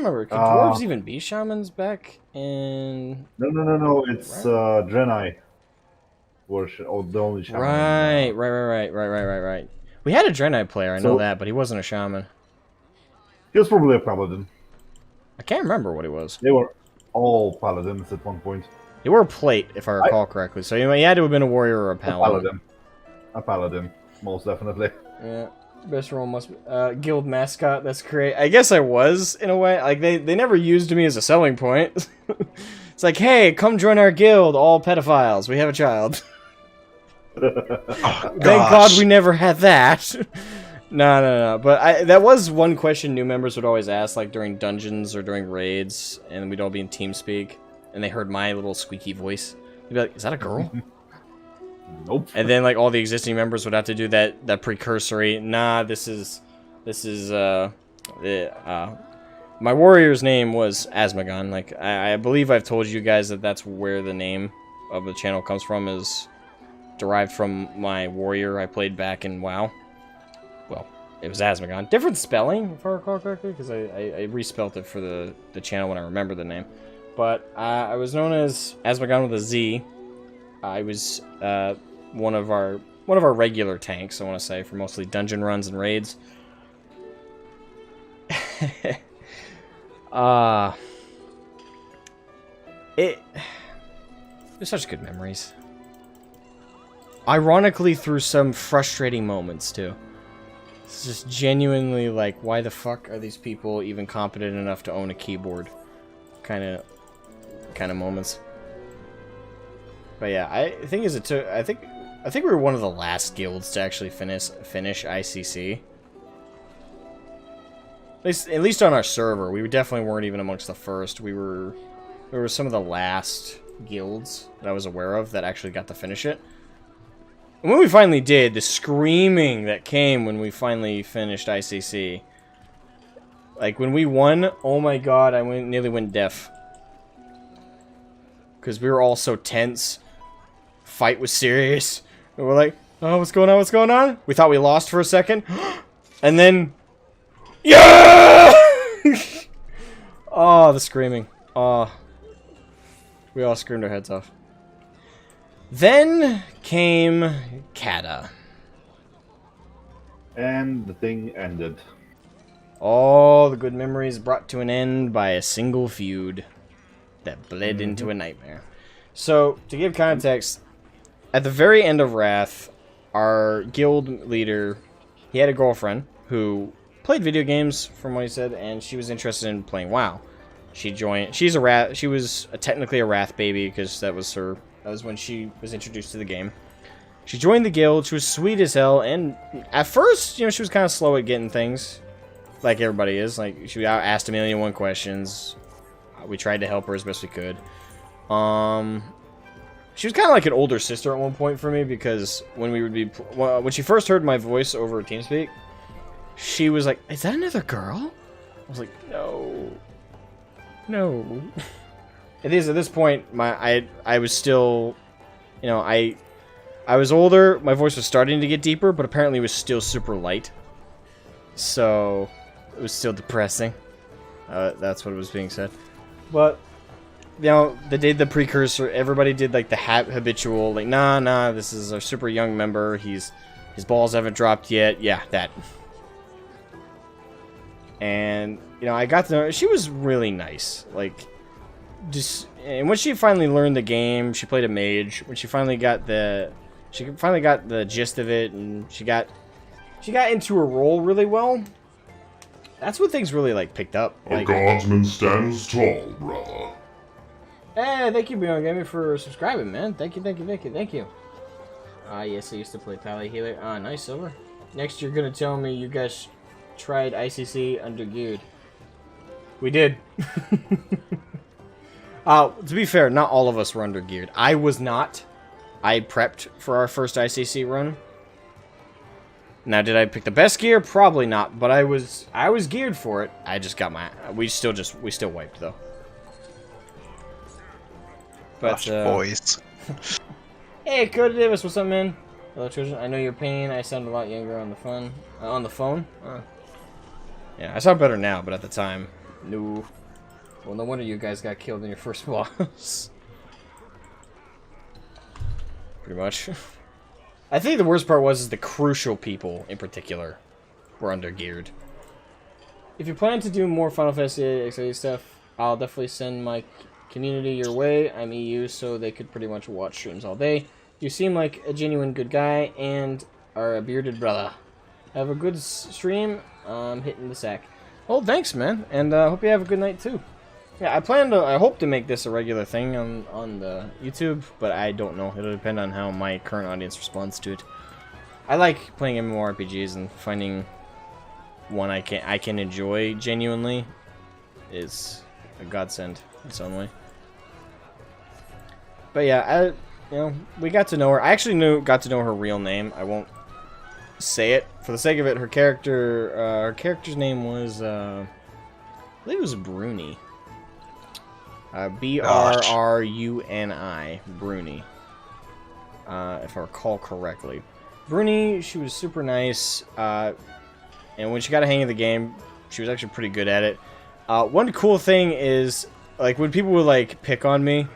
remember. Could dwarves even be shamans back in... No, it's Draenei. were the only shaman. Right. We had a Draenei player, I know So- that, but he wasn't a shaman. He was probably a paladin. I can't remember what he was. They were all paladins at one point. He wore a plate, if I recall correctly, so he had to have been a warrior or a paladin. A paladin, most definitely. Yeah. Best role must be guild mascot. That's great. I guess I was in a way. Like they never used me as a selling point. It's like, hey, come join our guild, all pedophiles. We have a child. Thank God we never had that. No. But that was one question new members would always ask, like during dungeons or during raids, and we'd all be in TeamSpeak, and they heard my little squeaky voice. They'd be like, "Is that a girl?" Nope. And then like all the existing members would have to do that precursory. Nah, this is my warrior's name was Asmogan. Like I believe I've told you guys that that's where the name of the channel comes from, is derived from my warrior I played back in WoW. Well, it was Asmogan. Different spelling, if I recall correctly, because I respelt it for the channel when I remember the name. But I was known as Asmogan with a Z. I was one of our regular tanks, I want to say, for mostly dungeon runs and raids. There's such good memories. Ironically, through some frustrating moments too. It's just genuinely like, why the fuck are these people even competent enough to own a keyboard? Kind of moments. But yeah, I think we were one of the last guilds to actually finish ICC. At least on our server, we definitely weren't even amongst the first. We were some of the last guilds that I was aware of that actually got to finish it. And when we finally did, the screaming that came when we finally finished ICC. Like, when we won, oh my god, I nearly went deaf. Because we were all so tense. Fight was serious. And we're like, oh, what's going on? We thought we lost for a second. And then... Yeah! Oh, the screaming. Oh. We all screamed our heads off. Then came Kata. And the thing ended. All the good memories brought to an end by a single feud that bled into a nightmare. So, to give context, at the very end of Wrath, our guild leader, he had a girlfriend who played video games, from what he said, and she was interested in playing WoW. She joined. She was technically a Wrath baby, because that was when she was introduced to the game. She joined the guild. She was sweet as hell, and at first, she was kind of slow at getting things, like everybody is. Like, she asked 1,000,001 questions. We tried to help her as best we could. She was kind of like an older sister at one point for me, because when she first heard my voice over TeamSpeak, she was like, "Is that another girl?" I was like, "No." At this point, I was still, I was older. My voice was starting to get deeper, but apparently it was still super light. So it was still depressing. That's what was being said. But they did the precursor. Everybody did like the habitual, like, nah. This is our super young member. His balls haven't dropped yet. Yeah, that. And I got to know her. She was really nice. Like, and when she finally learned the game, she played a mage. When she finally got the gist of it, and she got into her role really well. That's when things really picked up. A guardsman stands tall, brother. Hey, thank you, Beyond Gaming, for subscribing, man. Thank you. Ah, yes, I used to play Pally Healer. Ah, nice, Silver. Next, you're gonna tell me you guys tried ICC under geared. We did. To be fair, not all of us were under geared. I was not. I prepped for our first ICC run. Now, did I pick the best gear? Probably not, but I was geared for it. I just got we still wiped though. But Gosh, boys. Hey, Cody Davis, what's up, man? Hello, children. I know your pain. I sound a lot younger on the phone. Yeah, I sound better now, but at the time, no. Well, no wonder you guys got killed in your first boss. pretty much. I think the worst part was the crucial people, in particular, were under-geared. If you plan to do more Final Fantasy XIV stuff, I'll definitely send my community your way. I'm EU, so they could pretty much watch streams all day. You seem like a genuine good guy and are a bearded brother. Have a good stream. I'm hitting the sack. Oh, thanks, man, and hope you have a good night too. Yeah, I hope to make this a regular thing on the YouTube, but I don't know. It'll depend on how my current audience responds to it. I like playing MMORPGs, and finding one I can enjoy genuinely is a godsend in its own way. But yeah, we got to know her. I actually got to know her real name. I won't say it for the sake of it. Her character's name was I believe it was Bruni. Brruni, Bruni. If I recall correctly. Bruni, she was super nice, and when she got a hang of the game, she was actually pretty good at it. One cool thing is, like, when people would, like, pick on me,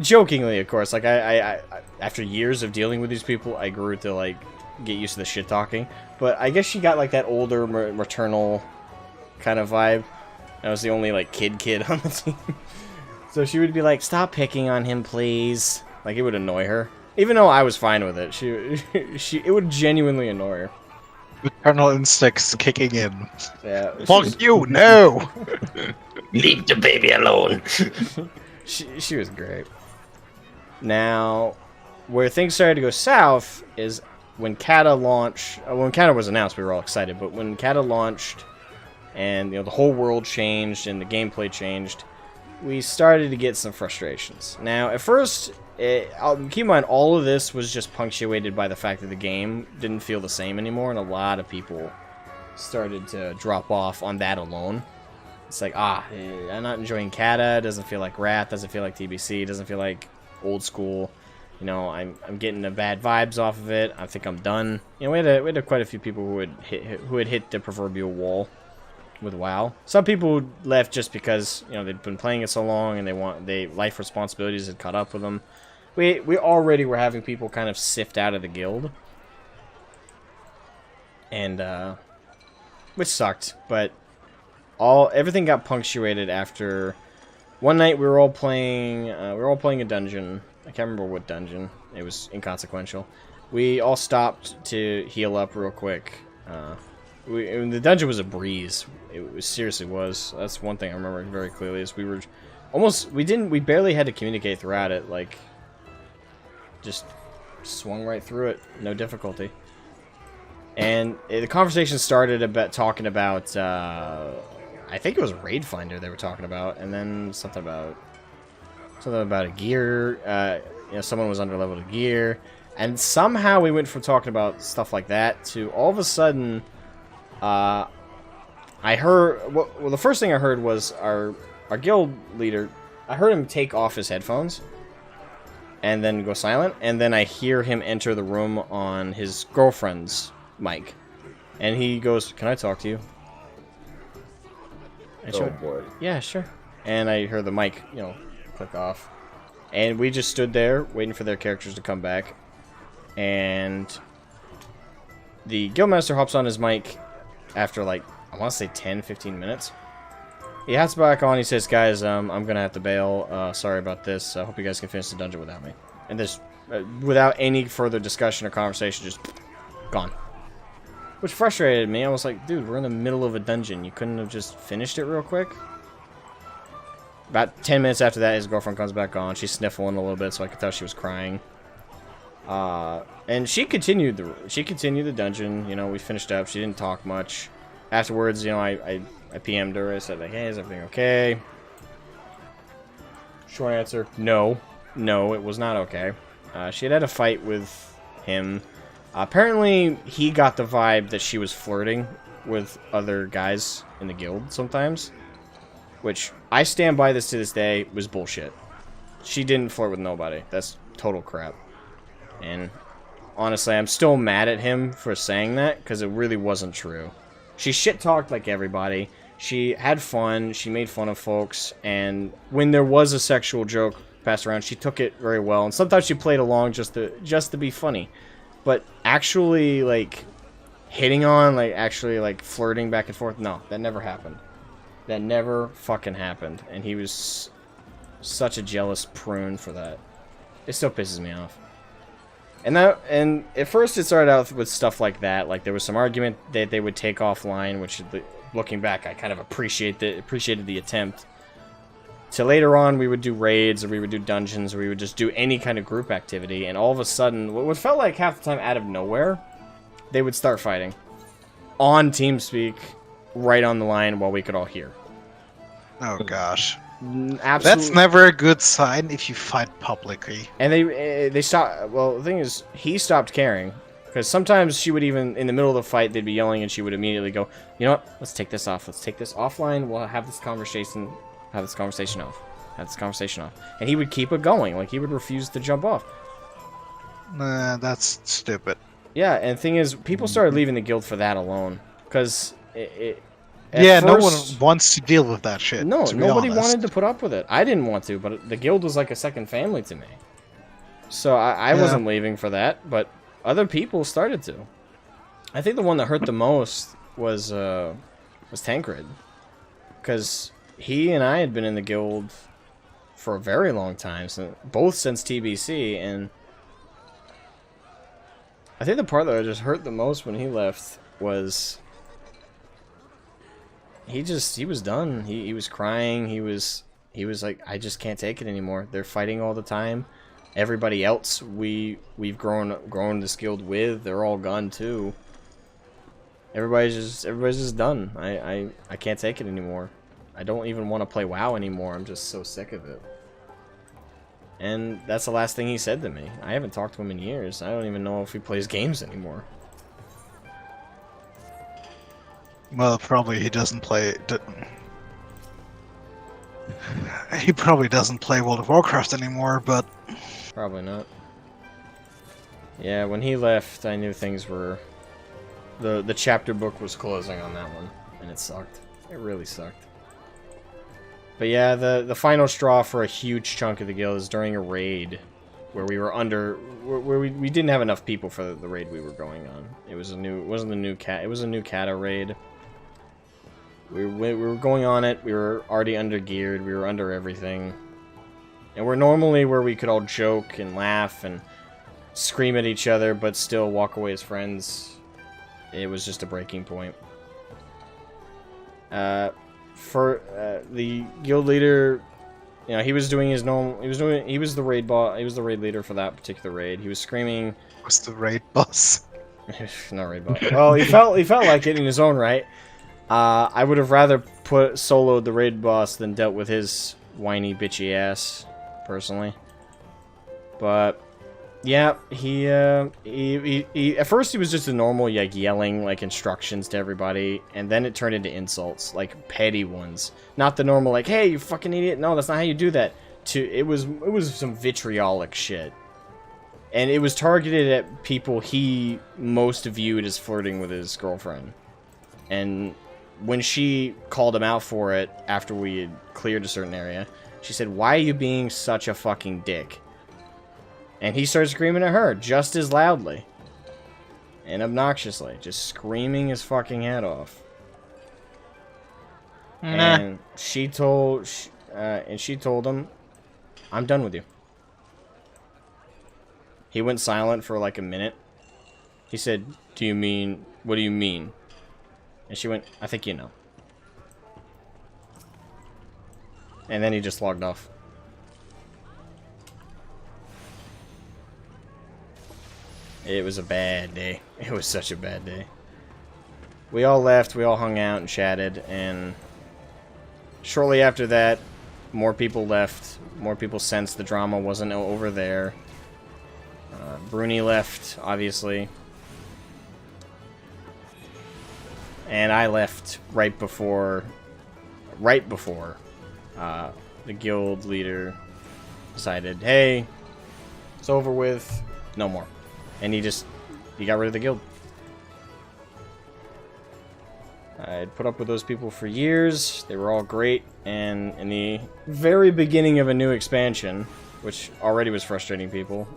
jokingly, of course, like, I after years of dealing with these people, I grew to, like, get used to the shit-talking, but I guess she got, like, that older, maternal kind of vibe. I was the only, like, kid on the team. So she would be like, stop picking on him, please. Like, it would annoy her. Even though I was fine with it, it would genuinely annoy her. Maternal instincts kicking in. Yeah. Fuck you, no! Leave the baby alone. She was great. Now, where things started to go south is when Kata launched. When Kata was announced, we were all excited. But when Kata launched, and the whole world changed and the gameplay changed, we started to get some frustrations. Now, at first, keep in mind, all of this was just punctuated by the fact that the game didn't feel the same anymore, and a lot of people started to drop off on that alone. It's like, I'm not enjoying Kata, it doesn't feel like Wrath, doesn't feel like TBC, doesn't feel like old school. I'm getting the bad vibes off of it. I think I'm done. We had quite a few people who had hit the proverbial wall with WoW. Some people left just because they'd been playing it so long and life responsibilities had caught up with them. We already were having people kind of sift out of the guild, and which sucked. But everything got punctuated after one night we were all playing a dungeon. I can't remember what dungeon. It was inconsequential. We all stopped to heal up real quick. The dungeon was a breeze. It seriously was. That's one thing I remember very clearly. Is we barely had to communicate throughout it. Like, just swung right through it, no difficulty. And the conversation started talking about. I think it was Raid Finder they were talking about, and then something about a gear. Someone was underleveled a gear, and somehow we went from talking about stuff like that to all of a sudden. I heard. Well, the first thing I heard was our guild leader. I heard him take off his headphones, and then go silent. And then I hear him enter the room on his girlfriend's mic, and he goes, "Can I talk to you?" Oh boy. Yeah, sure. And I heard the mic, click off, and we just stood there waiting for their characters to come back, and the guildmaster hops on his mic after, like, I want to say 10-15 minutes. He hops back on, he says, guys, I'm gonna have to bail, sorry about this, I hope you guys can finish the dungeon without me. And this, without any further discussion or conversation, just gone. Which frustrated me. I was like, dude, we're in the middle of a dungeon, you couldn't have just finished it real quick? About 10 minutes after that, his girlfriend comes back on, she's sniffling a little bit, so I could tell she was crying. And she continued the dungeon. We finished up. She didn't talk much. Afterwards, I PM'd her. I said, like, hey, is everything okay? Short answer, no, it was not okay. She had a fight with him. Apparently, he got the vibe that she was flirting with other guys in the guild sometimes, which I stand by this to this day was bullshit. She didn't flirt with nobody. That's total crap. And honestly, I'm still mad at him for saying that, because it really wasn't true. She shit-talked like everybody. She had fun. She made fun of folks. And when there was a sexual joke passed around. She took it very well, and sometimes she played along just to be funny. But actually, like, hitting on, like, actually, like, flirting back and forth, no, that never happened. That never fucking happened. And he was such a jealous prune for that. It still pisses me off. And at first it started out with stuff like that. Like, there was some argument that they would take offline, which, looking back, I kind of appreciated the attempt. So later on, we would do raids, or we would do dungeons, or we would just do any kind of group activity. And all of a sudden, what felt like half the time out of nowhere, they would start fighting. On TeamSpeak, right on the line, while we could all hear. Oh gosh. Absolutely. That's never a good sign if you fight publicly. And they stopped. Well, the thing is, he stopped caring, because sometimes she would even, in the middle of the fight, they'd be yelling, and she would immediately go, "You know what? Let's take this off. Let's take this offline. We'll have this conversation. Have this conversation off. Have this conversation off." And he would keep it going. Like, he would refuse to jump off. Nah, that's stupid. Yeah, and the thing is, people started leaving the guild for that alone, because no one wants to deal with that shit. No, to be nobody honest. wanted to put up with it. I didn't want to, but the guild was like a second family to me. So I wasn't leaving for that, but other people started to. I think the one that hurt the most was Tancred, because he and I had been in the guild for a very long time, both since TBC, and I think the part that just hurt the most when he left was he was done. He was crying. He was like, I just can't take it anymore. They're fighting all the time. Everybody else we've grown this guild with, they're all gone too. Everybody's just done. I can't take it anymore. I don't even want to play WoW anymore. I'm just so sick of it. And that's the last thing he said to me. I haven't talked to him in years. I don't even know if he plays games anymore. Well, probably he doesn't play. He probably doesn't play World of Warcraft anymore, but Probably not. Yeah, when he left, I knew things were... The chapter book was closing on that one, and it sucked. It really sucked. But yeah, the final straw for a huge chunk of the guild is during a raid where we were where we didn't have enough people for the raid we were going on. It was a new kata raid. We were going on it. We were already under geared. We were under everything. And we're normally where we could all joke and laugh and scream at each other, but still walk away as friends. It was just a breaking point. The guild leader, you know, he was doing his normal. He was the raid boss. He was the raid leader for that particular raid. He was screaming. what's the raid boss? Not raid boss. Well, he felt like it in his own right. I would have rather soloed the raid boss than dealt with his whiny bitchy ass, personally. But yeah, he at first he was just a normal, like, yelling like instructions to everybody, and then it turned into insults, like petty ones. Not the normal like, "Hey, you fucking idiot." No, that's not how you do that. It was some vitriolic shit. And it was targeted at people he most viewed as flirting with his girlfriend. And when she called him out for it after we had cleared a certain area, she said, "Why are you being such a fucking dick?" And he started screaming at her just as loudly and obnoxiously, just screaming his fucking head off. And she told him, "I'm done with you." He went silent for like a minute. He said, what do you mean? And she went, "I think you know." And then he just logged off. It was a bad day. It was such a bad day. We all left, we all hung out and chatted, and shortly after that, more people left. More people sensed the drama wasn't over there. Bruni left, obviously. And I left right before the guild leader decided, "Hey, it's over with, no more." And he got rid of the guild. I'd put up with those people for years. They were all great. And in the very beginning of a new expansion, which already was frustrating people.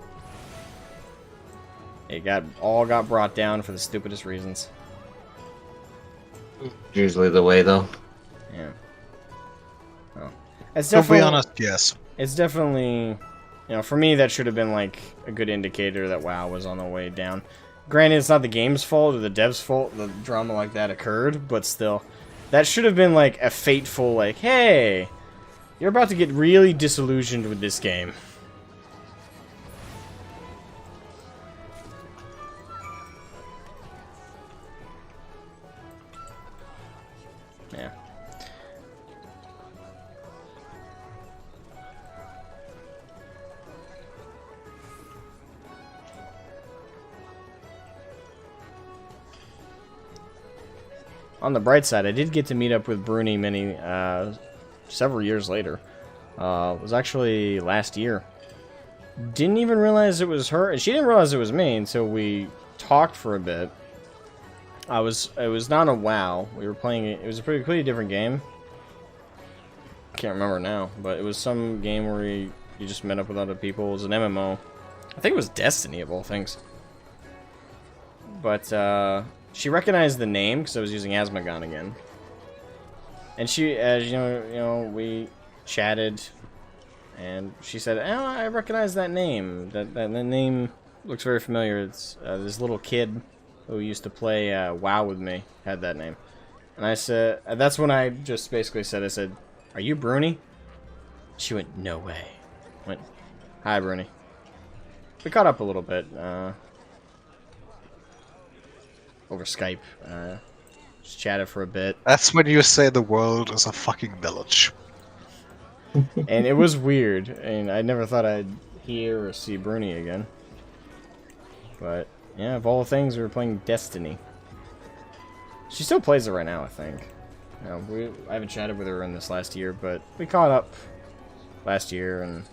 It all got brought down for the stupidest reasons. Usually the way, though. Yeah. Well, it's To be definitely, honest, yes. it's definitely, you know, for me that should have been like a good indicator that WoW was on the way down. Granted, it's not the game's fault or the dev's fault the drama like that occurred, but still, that should have been like a fateful, like, hey, you're about to get really disillusioned with this game. Yeah. On the bright side, I did get to meet up with Bruni several years later. It was actually last year. Didn't even realize it was her, and she didn't realize it was me until we talked for a bit. It was not a WoW. We were playing it. It was a pretty different game. Can't remember now, but it was some game where you just met up with other people. It was an MMO. I think it was Destiny of all things. But she recognized the name because I was using Asmogan again. And she, as you know, we chatted, and she said, "Oh, I recognize that name. That name looks very familiar. It's this little kid who used to play WoW with me had that name." And I said, that's when I just basically said, I said, "Are you Bruni?" She went, "No way." I went, "Hi, Bruni." We caught up a little bit over Skype. Just chatted for a bit. That's when you say the world is a fucking village. And it was weird. And I never thought I'd hear or see Bruni again. But, yeah, of all things, we were playing Destiny. She still plays it right now, I think. You know, I haven't chatted with her in this last year, but we caught up last year, and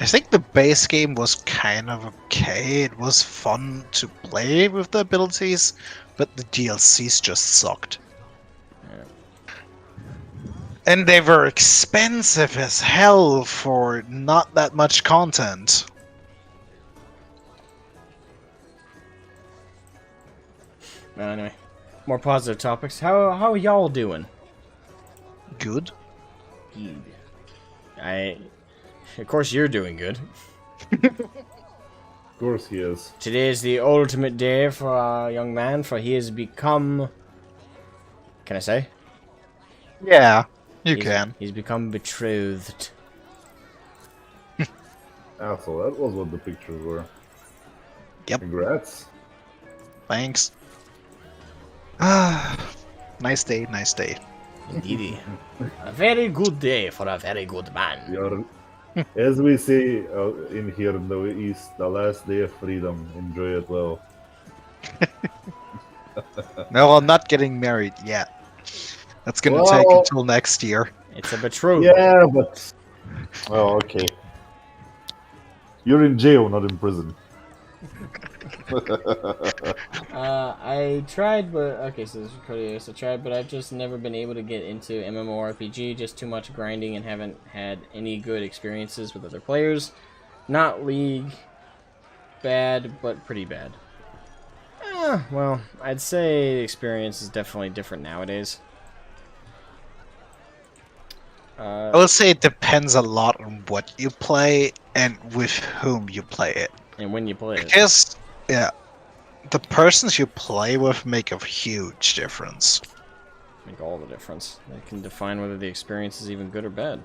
I think the base game was kind of okay. It was fun to play with the abilities, but the DLCs just sucked. yeah. And they were expensive as hell for not that much content. Well, anyway, more positive topics. How are y'all doing? Good. Of course, you're doing good. Of course he is. Today is the ultimate day for a young man, for he has become... Can I say? Yeah, you can. He's become betrothed. Ah, so that was what the pictures were. Yep. Congrats. Thanks. Ah, nice day, nice day. Indeed. A very good day for a very good man. We are, as we say in here in the East, the last day of freedom. Enjoy it well. No, I'm not getting married yet. That's gonna take until next year. It's a betrothal. Yeah, but... Oh, okay. You're in jail, not in prison. I tried, but okay, so this is Codeus. I tried, but I've just never been able to get into MMORPG. Just too much grinding and haven't had any good experiences with other players. Not League bad, but pretty bad. Well, I'd say the experience is definitely different nowadays. I would say it depends a lot on what you play and with whom you play it. And when you play it. Because, yeah, the persons you play with make a huge difference. Make all the difference. They can define whether the experience is even good or bad.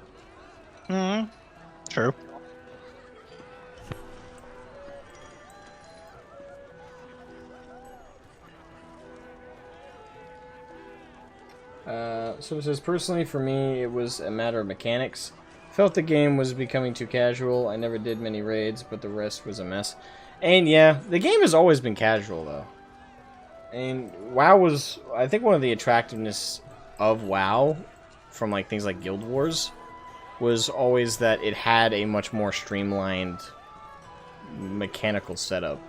True. So it says, personally for me, it was a matter of mechanics. Felt the game was becoming too casual. I never did many raids, but the rest was a mess. And yeah, the game has always been casual, though. And WoW was, I think one of the attractiveness of WoW, from like things like Guild Wars, was always that it had a much more streamlined mechanical setup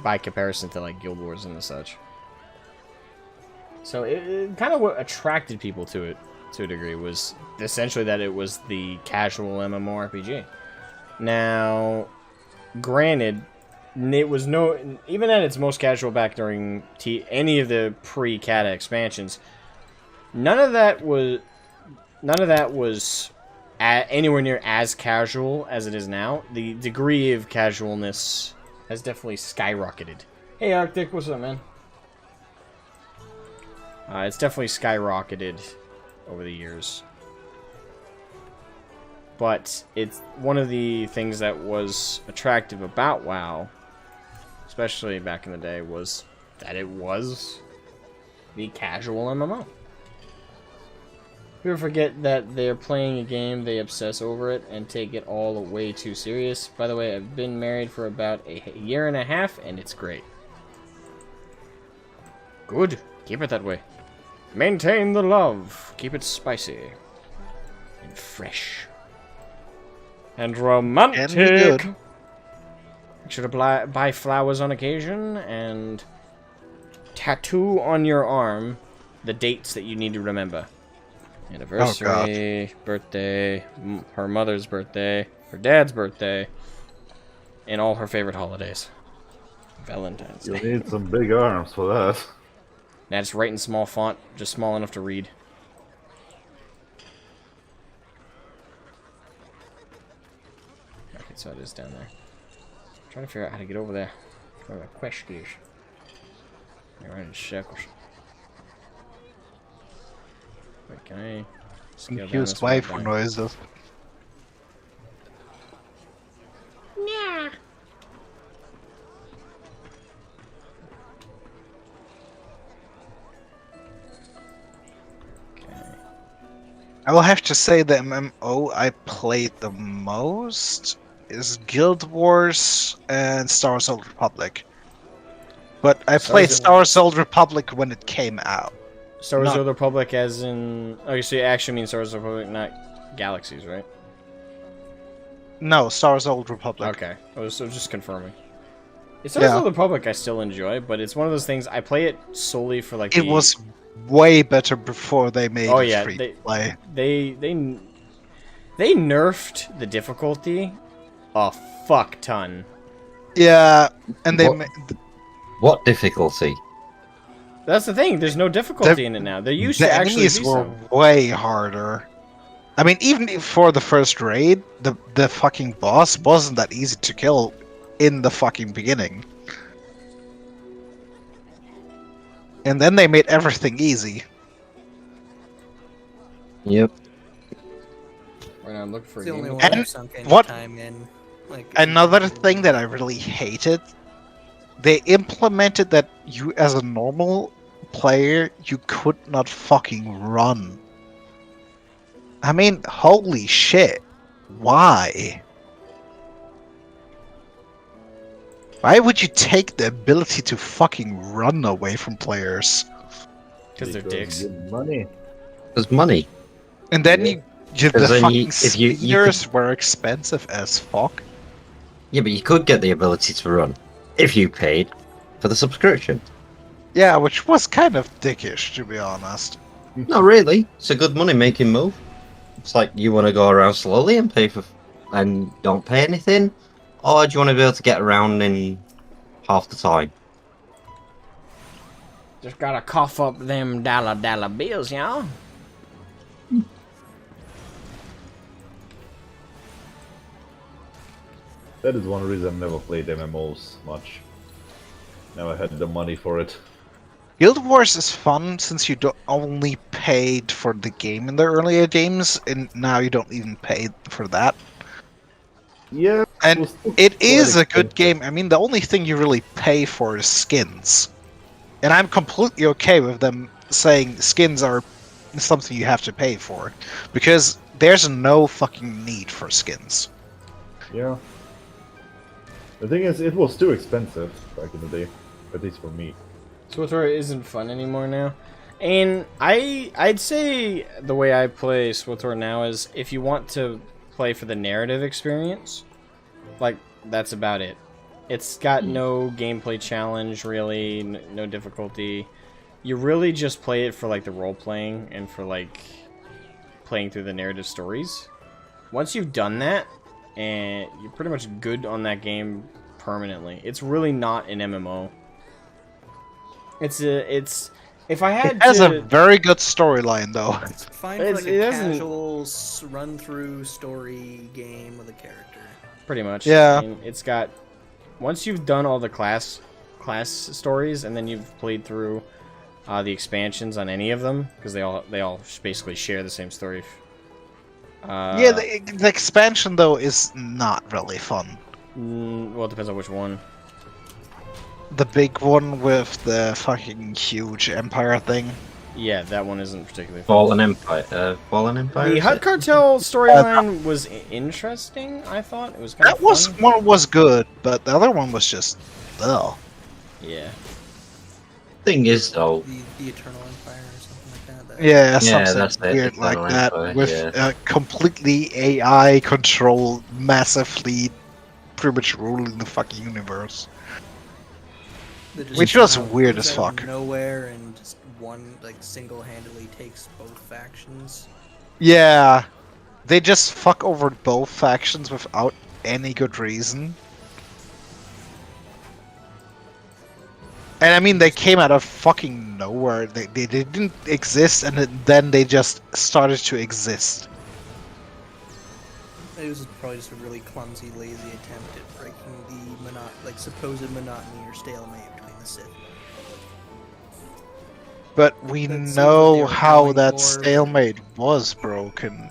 by comparison to like Guild Wars and such. So it kind of what attracted people to it, to a degree, was essentially that it was the casual MMORPG. Now, granted, it was even at its most casual back during any of the pre-Kata expansions. None of that was anywhere near as casual as it is now. The degree of casualness has definitely skyrocketed. Hey Arctic, what's up, man? It's definitely skyrocketed over the years. But it's one of the things that was attractive about WoW, especially back in the day, was that it was the casual MMO. People forget that they're playing a game, they obsess over it, and take it all way too serious. By the way, I've been married for about a year and a half, and it's great. Good. Keep it that way. Maintain the love. Keep it spicy. And fresh. And romantic. And Make sure to buy flowers on occasion, and tattoo on your arm the dates that you need to remember. Anniversary, birthday, her mother's birthday, her dad's birthday, and all her favorite holidays. Valentine's You Day. need some big arms for that. Now just write in small font, just small enough to read. Okay, so it is down there. I'm trying to figure out how to get over there. Where my quest is. You're right in circles. Wait, can I scale down Use this one Y for down? noises. Yeah. I will have to say the MMO I played the most is Guild Wars and Star Wars Old Republic. But I played Star Wars Old Republic when it came out. Star Wars Not- Old Republic as in... Oh, so you actually mean Star Wars Old Republic, not Galaxies, right? No, Star Wars Old Republic. Okay. I was just confirming. Star Wars Yeah. Old Republic I still enjoy, but it's one of those things, I play it solely for like It was way better before they made Oh, it yeah, free to play. They nerfed the difficulty a fuck ton. Yeah, and they What? What difficulty? That's the thing, there's no difficulty in it now. There used the to actually be enemies were some. way harder. I mean, even for the first raid, the fucking boss wasn't that easy to kill in the fucking beginning. And then they made everything easy. Yep. Right now I'm looking for It's a the only game. one And I've sunk any what- time in. Like Another thing that I really hated, they implemented that you, as a normal player, you could not fucking run. I mean, holy shit. Why? Why would you take the ability to fucking run away from players? Because they're dicks. you get money. There's money. And then Yeah. the then fucking you- if you speeders were expensive as fuck. Yeah, but you could get the ability to run if you paid for the subscription. Yeah, which was kind of dickish, to be honest. Not really. It's a good money-making move. It's like you want to go around slowly and pay for, and don't pay anything, or do you want to be able to get around in half the time? Just gotta cough up them dollar bills, y'all. That is one reason I never played MMOs much. Never had the money for it. Guild Wars is fun since you don't only paid for the game in the earlier games, and now you don't even pay for that. Yeah, And was still it quite is a good expensive. game. I mean, the only thing you really pay for is skins. And I'm completely okay with them saying skins are something you have to pay for. Because there's no fucking need for skins. Yeah. The thing is, it was too expensive back in the day, at least for me. SWTOR isn't fun anymore now. And I'd say the way I play SWTOR now is if you want to play for the narrative experience, like, that's about it. It's got no gameplay challenge, really, no difficulty. You really just play it for, like, the role-playing and for, like, playing through the narrative stories. Once you've done that, and you're pretty much good on that game permanently. It's really not an MMO. It's if I had It has to, a very good storyline, though. It's fine for It's- like it a doesn't- casual run-through story game with a character. pretty much. Yeah. I mean, it's got once you've done all the class stories, and then you've played through the expansions on any of them, because they all basically share the same story. Yeah, the expansion though is not really fun. Well, it depends on which one. The big one with the fucking huge empire thing. Yeah, that one isn't particularly fun. Fallen Empire. Fallen Empire. The is Hut it? Cartel storyline was interesting. I thought it was kind That of was fun. one was good, but the other one was just ugh. Yeah. Thing is, though, The Eternal Empire or something like that. Yeah, Yeah, something that's it, weird like Eternal that Empire, with yeah. a completely AI controlled massive fleet pretty much ruling the fucking universe. That just Which was somehow weird comes as out of fuck. Nowhere and just one like single-handedly takes both factions. Yeah, they just fuck over both factions without any good reason. And I mean, they came out of fucking nowhere. They didn't exist, and then they just started to exist. It was probably just a really clumsy, lazy attempt at breaking the supposed monotony or stalemate between the Sith. But we That seems what they know were how going that for. stalemate was broken.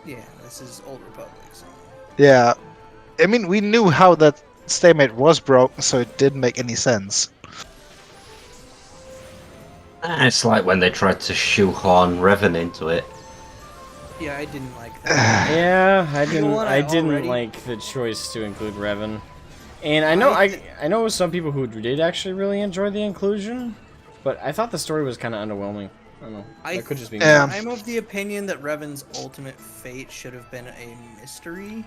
Yeah, this is Old Republic. So. Yeah, I mean, we knew how that stalemate was broken, so it didn't make any sense. it's like when they tried to shoehorn Revan into it. Yeah, I didn't like that. Yeah, I You know didn't. what, I I didn't already- like the choice to include Revan, and I know I know some people who did actually really enjoy the inclusion, but I thought the story was kind of underwhelming. I don't know. That could just be me. Yeah. I'm of the opinion that Revan's ultimate fate should have been a mystery.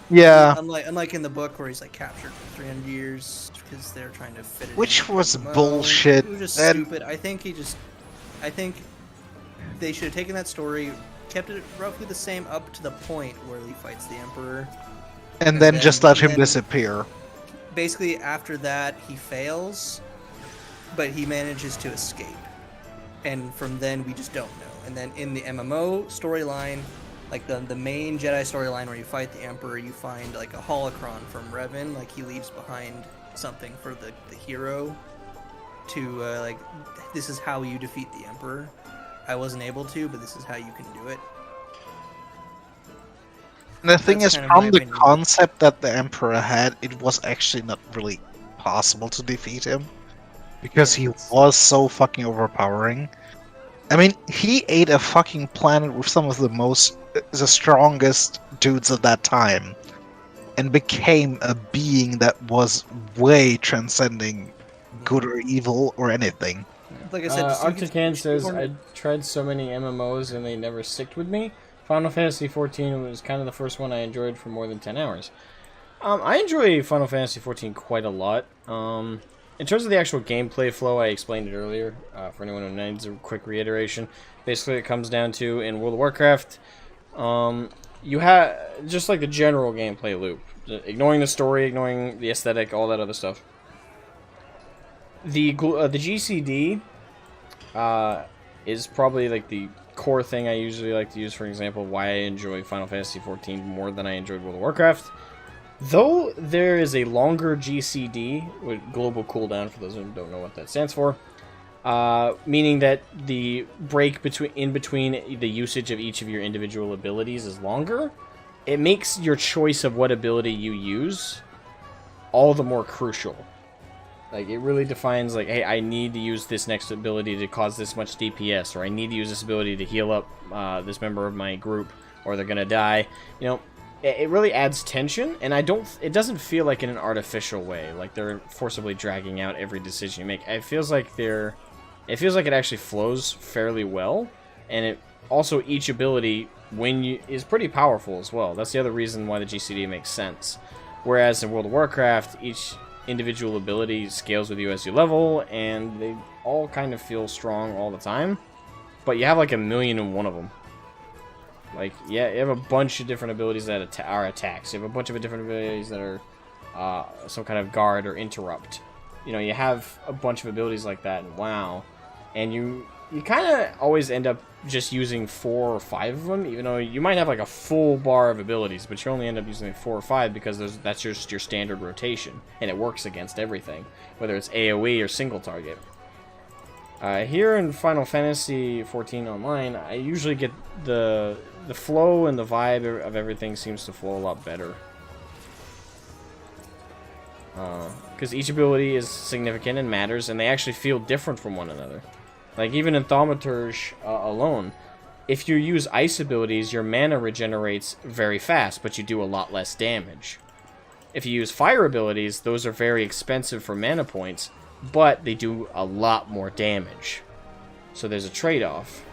Yeah, Unlike in the book where he's like captured for 300 years because they're trying to fit it. Which in. was Well, bullshit, It was just and- stupid. I think they should have taken that story, kept it roughly the same up to the point where he fights the Emperor. and then just let him then- disappear. Basically, after that, he fails, but he manages to escape. And from then, we just don't know. And then in the MMO storyline, like the main Jedi storyline where you fight the Emperor, you find like a holocron from Revan, like he leaves behind something for the hero to like, this is how you defeat the Emperor. I wasn't able to, but this is how you can do it. And the thing That's is, kind of my from the opinion. concept that the Emperor had, it was actually not really possible to defeat him. Because he was so fucking overpowering. I mean, he ate a fucking planet with some of the strongest dudes of that time. And became a being that was way transcending good or evil or anything. Like I said, just you Arctic can- Hand says, shoehorn I it- tried so many MMOs and they never sticked with me. Final Fantasy XIV was kind of the first one I enjoyed for more than 10 hours. I enjoy Final Fantasy XIV quite a lot. In terms of the actual gameplay flow, I explained it earlier. For anyone who needs a quick reiteration, basically it comes down to, in World of Warcraft, you have just like the general gameplay loop. Ignoring the story, ignoring the aesthetic, all that other stuff. The GCD is probably like the core thing I usually like to use, for example, why I enjoy Final Fantasy XIV more than I enjoyed World of Warcraft. Though there is a longer GCD, with global cooldown, for those who don't know what that stands for, meaning that the break in between the usage of each of your individual abilities is longer, it makes your choice of what ability you use all the more crucial. Like, it really defines, like, hey, I need to use this next ability to cause this much DPS, or I need to use this ability to heal up this member of my group, or they're gonna die. You know, it really adds tension, and it doesn't feel like in an artificial way, like they're forcibly dragging out every decision you make. It feels like it actually flows fairly well, and it also, each ability is pretty powerful as well. That's the other reason why the GCD makes sense. Whereas in World of Warcraft, each individual ability scales with you as you level, and they all kind of feel strong all the time. But you have like 1,000,001 of them. Like, yeah, you have a bunch of different abilities that are attacks. You have a bunch of different abilities that are some kind of guard or interrupt. You know, you have a bunch of abilities like that in WoW, and you kind of always end up just using 4 or 5 of them, even though you might have like a full bar of abilities, but you only end up using like 4 or 5 because that's just your standard rotation, and it works against everything, whether it's AoE or single target. Here in Final Fantasy XIV Online, I usually get the flow and the vibe of everything seems to flow a lot better. Because each ability is significant and matters, and they actually feel different from one another. Like, even in Thaumaturge alone, if you use ice abilities, your mana regenerates very fast, but you do a lot less damage. If you use fire abilities, those are very expensive for mana points, but they do a lot more damage. So there's a trade-off.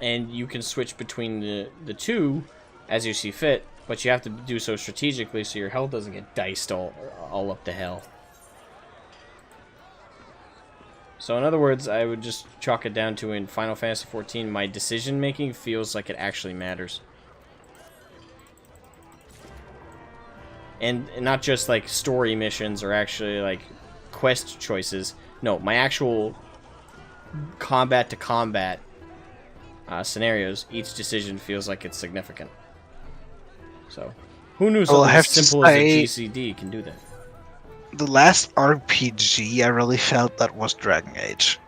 And you can switch between the two as you see fit, but you have to do so strategically so your health doesn't get diced all up to hell. So in other words, I would just chalk it down to in Final Fantasy XIV, my decision making feels like it actually matters. And not just like story missions or actually like quest choices. No, my actual combat to combat scenarios, each decision feels like it's significant. So, who knew something as simple as a GCD can do that? The last RPG I really felt that was Dragon Age,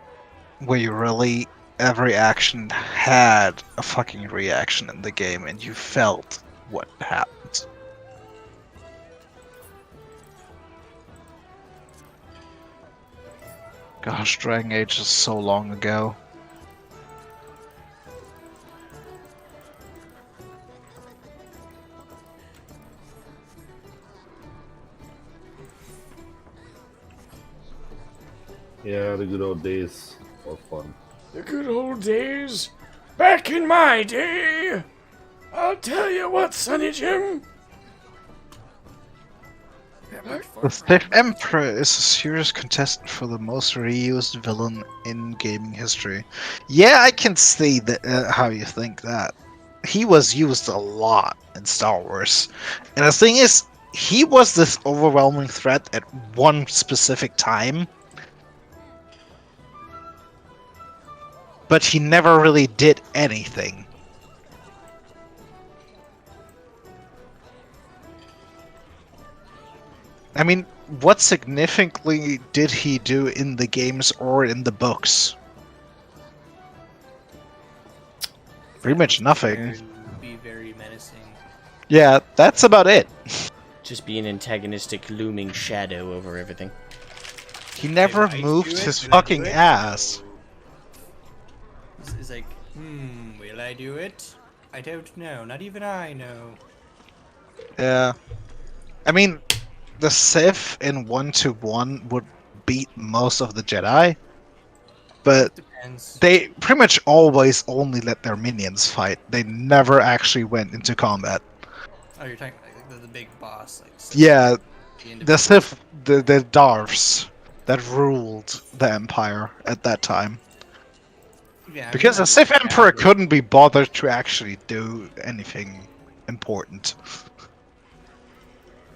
where you really, every action had a fucking reaction in the game and you felt what happened. Gosh, Dragon Age is so long ago. Yeah, the good old days were fun. The good old days? Back in my day! I'll tell you what, Sonny Jim! The Sith Emperor is a serious contestant for the most reused villain in gaming history. Yeah, I can see that, how you think that. He was used a lot in Star Wars. And the thing is, he was this overwhelming threat at one specific time. But he never really did anything. I mean, what significantly did he do in the games or in the books? Pretty much nothing. Be very menacing. Yeah, that's about it. Just be an antagonistic looming shadow over everything. He never moved his fucking ass. It's like, will I do it? I don't know. Not even I know. Yeah. I mean, the Sith in 1-1 would beat most of the Jedi, but Depends. they pretty much always only let their minions fight. They never actually went into combat. Oh, you're talking like the big boss, like. Yeah, The the Sith, the Darths that ruled the Empire at that time. Yeah, I Because mean, the Sith yeah, Emperor but- couldn't be bothered to actually do anything important.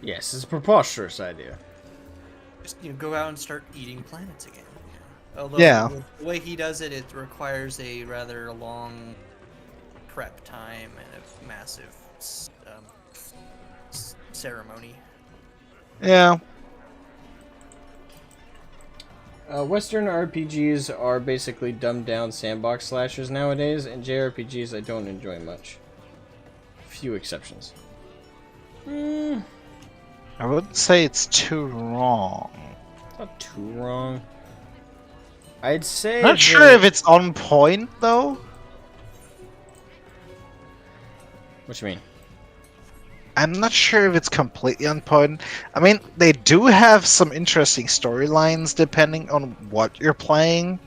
Yes, it's a preposterous idea. Just go out and start eating planets again. Although Yeah. the way he does it, it requires a rather long prep time and a massive ceremony. Yeah. Western RPGs are basically dumbed down sandbox slashers nowadays, and JRPGs I don't enjoy much. Few exceptions. I wouldn't say it's too wrong. Not too wrong. I'd say. Not sure if it's on point though. What you mean? I'm not sure if it's completely on point. I mean, they do have some interesting storylines depending on what you're playing.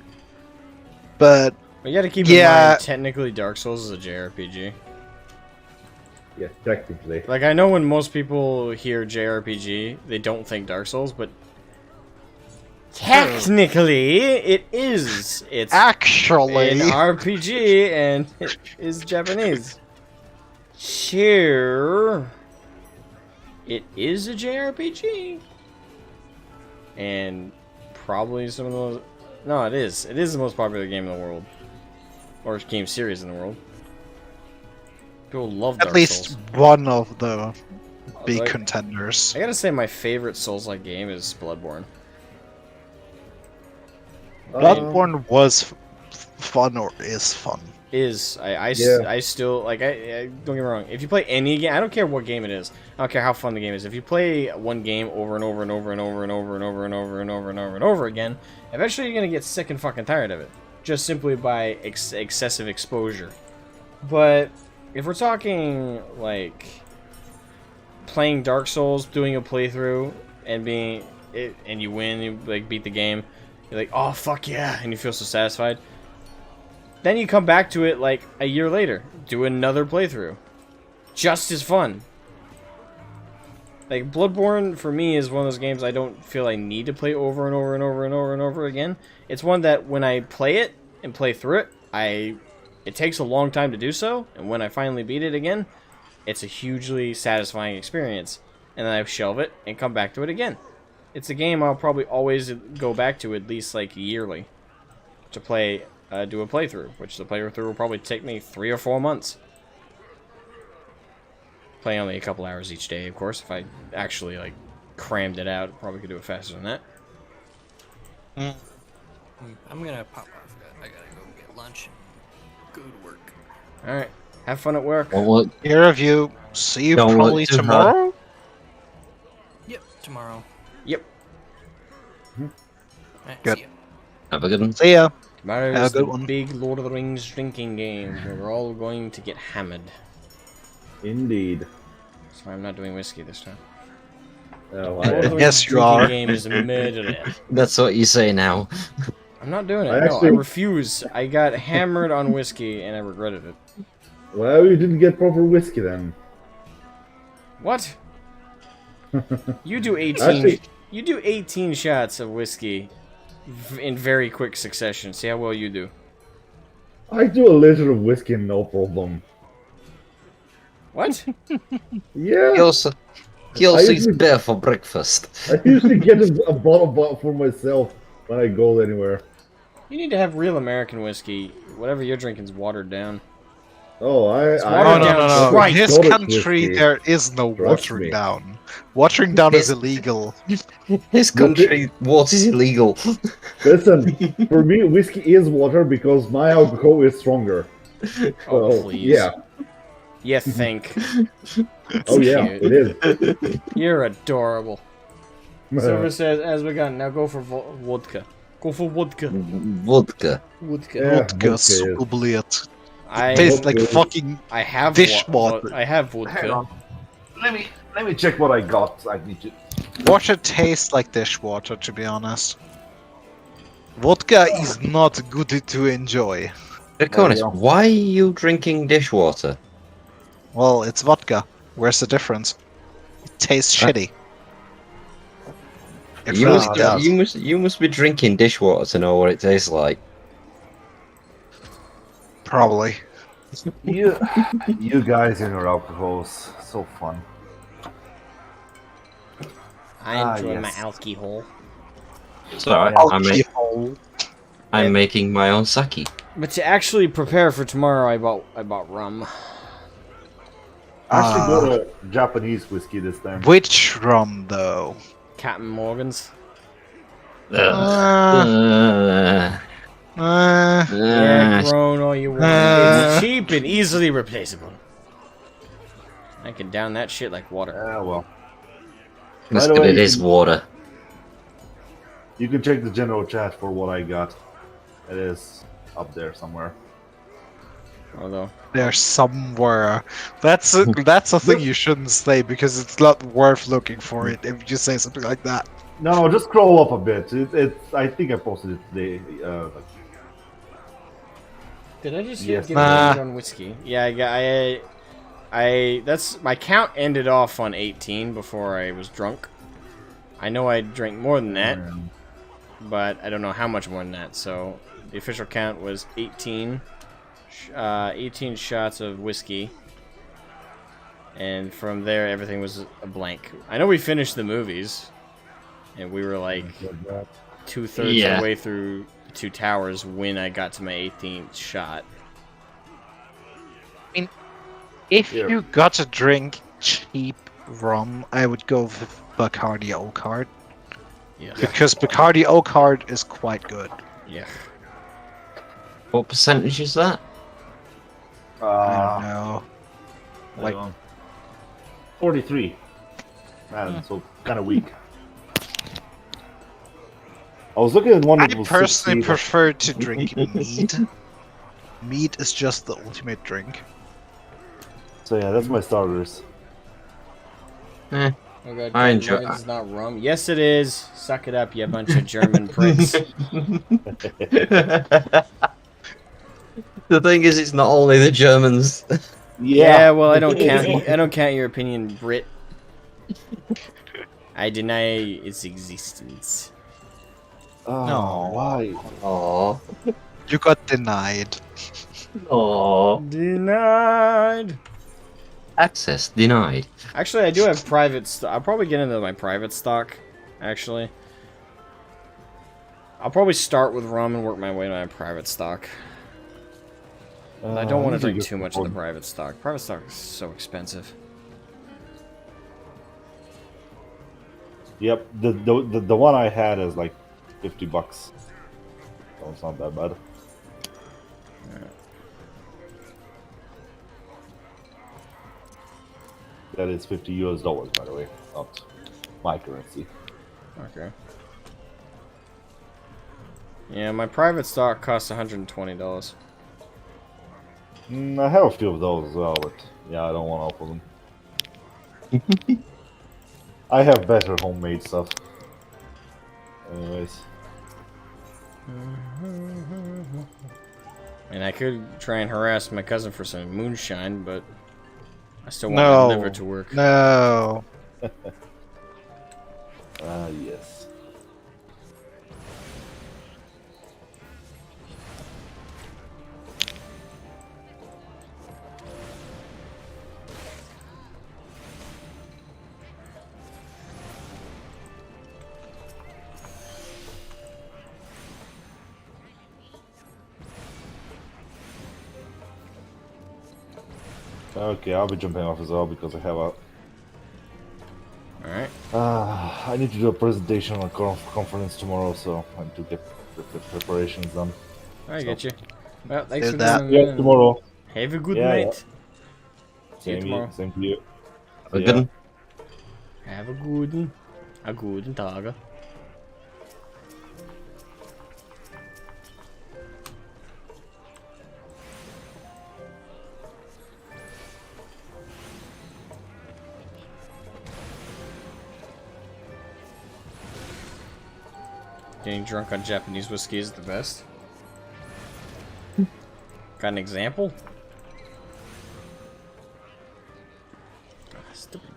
But You gotta keep Yeah. in mind, technically Dark Souls is a JRPG. Yeah, technically. Like, I know when most people hear JRPG, they don't think Dark Souls, but Technically, it is. It's Actually, an RPG and it is Japanese. Sure. It is a JRPG. And probably some of those. No, it is. It is the most popular game in the world. Or game series in the world. People love Dark at least Souls. one of the big Like, contenders. I gotta say, my favorite Souls-like game is Bloodborne. Bloodborne was fun or is fun. I still like I don't get me wrong. If you play any game, I don't care what game it is. I don't care how fun the game is. If you play one game over and over and over and over and over and over and over and over and over and over again, eventually you're gonna get sick and fucking tired of it, just simply by excessive exposure. But if we're talking like playing Dark Souls, doing a playthrough, and and you win, you like beat the game, you're like, oh fuck yeah, and you feel so satisfied. Then you come back to it like a year later, do another playthrough. Just as fun. Like Bloodborne for me is one of those games I don't feel I need to play over and over and over and over and over again. It's one that when I play it and play through it, it takes a long time to do so, and when I finally beat it again, it's a hugely satisfying experience. And then I shelve it and come back to it again. It's a game I'll probably always go back to at least like yearly to play. Do a playthrough, which the playthrough will probably take me 3 or 4 months. Playing only a couple hours each day, of course. If I actually like crammed it out, probably could do it faster than that. I'm gonna pop off. I gotta go get lunch and go to work. All right, have fun at work. Well, Here of you. See you Don't probably look too tomorrow. Yep, tomorrow. Yep. Alright, Good. see ya. have a good one. See ya. Tomorrow Have a is the good one. big Lord of the Rings drinking game where we're all going to get hammered. Indeed. So I'm not doing whiskey this time. Oh, Lord of the Rings Yes, you drinking are. game is murder. That's what you say now. I'm not doing it. I No, I actually- refuse. I got hammered on whiskey and I regretted it. well, you didn't get proper whiskey then. What? You do 18. Actually- You do 18 shots of whiskey in very quick succession. See how well you do. I do a liter of whiskey, no problem. What? Yeah, He also I eats usually- beer for breakfast. I usually get a bottle for myself when I go anywhere. You need to have real American whiskey. Whatever you're drinking is watered down. Oh, watered Oh, no, down no, no. Right. In his Scottish country, whiskey. there is no Trust watering me. down. Watering down is It's- illegal. His country, water is illegal. Listen, for me, whiskey is water because my alcohol is stronger. Oh, So, please. yeah. You think. Oh, yeah, Cute. it is. You're adorable. Silver says, as begun, now go for vodka. Go for vodka. Vodka. Vodka. Yeah, Vodka, vodka is- super blöd. I Tastes like Vodka. fucking. I have Dishwater. I have Hang vodka. on. Let me check what I got. I need to. Water tastes like dishwater, to be honest. Vodka is not good to enjoy. Draconis, go. why are you drinking dishwater? Well, it's vodka. Where's the difference? It tastes shitty. It You really must, does. you must be drinking dishwater to know what it tastes like. Probably. You guys and your alcohols, so fun. I enjoy yes. my alcohol. It's alright. Alcohol. I'm making my own sake. But to actually prepare for tomorrow, I bought rum. I actually got a Japanese whiskey this time. Which rum, though? Captain Morgan's. Uh, Yeah, grown all you want. It's cheap and easily replaceable. I can down that shit like water. Ah, well. That's By the good, way, it is water. You can check the general chat for what I got. It is up there somewhere. Although, They're somewhere. That's a thing you shouldn't say because it's not worth looking for it if you say something like that. No, just scroll up a bit. I think I posted it today. did I just Yes. get Nah. on whiskey? Yeah, that's my count ended off on 18 before I was drunk. I know I drank more than that. but I don't know how much more than that. So the official count was 18 shots of whiskey. And from there, everything was a blank. I know we finished the movies, and we were like 2/3 of the way through the Two Towers when I got to my 18th shot. I mean, if you got to drink cheap rum, I would go with Bacardi Oak Heart. Yeah. Because Bacardi Oak Heart is quite good. Yeah. What percentage is that? I don't know. Like 43. Man, so kind of weak. I was looking at one I that was personally 60, prefer to drink mead. Mead is just the ultimate drink. So yeah, that's my starters. Eh. Oh god, I enjoy- it's not rum. Yes, it is. Suck it up, you bunch of German pricks. The thing is, it's not only the Germans. Yeah, well, I don't count. I don't count your opinion, Brit. I deny its existence. Oh, No. why? Aww. You got denied. Aww. Denied. Access denied. Actually, I do have private stock. I'll probably get into my private stock. Actually, I'll probably start with rum and work my way to my private stock. I don't want to drink too much of the private stock. Private stock is so expensive. Yep, the one I had is like $50. So it's not that bad. That is $50 US, by the way, not my currency. Okay. Yeah, my private stock costs $120. I have a few of those as well, but yeah, I don't want to open them. I have better homemade stuff. Anyways. And I could try and harass my cousin for some moonshine, but I still want No. my liver to work. No. Yes. Okay, I'll be jumping off as well because I have a. Alright. I need to do a presentation on a conference tomorrow, so I need to get the preparations done. I get you. Well, thanks Did for that. coming Yeah, in. tomorrow. Have a good Yeah, night. See you Same, tomorrow. same to you. A Yeah. good one. Have a good one. A guten Tag. Getting drunk on Japanese whiskey is the best. Got an example? Ah, stupid.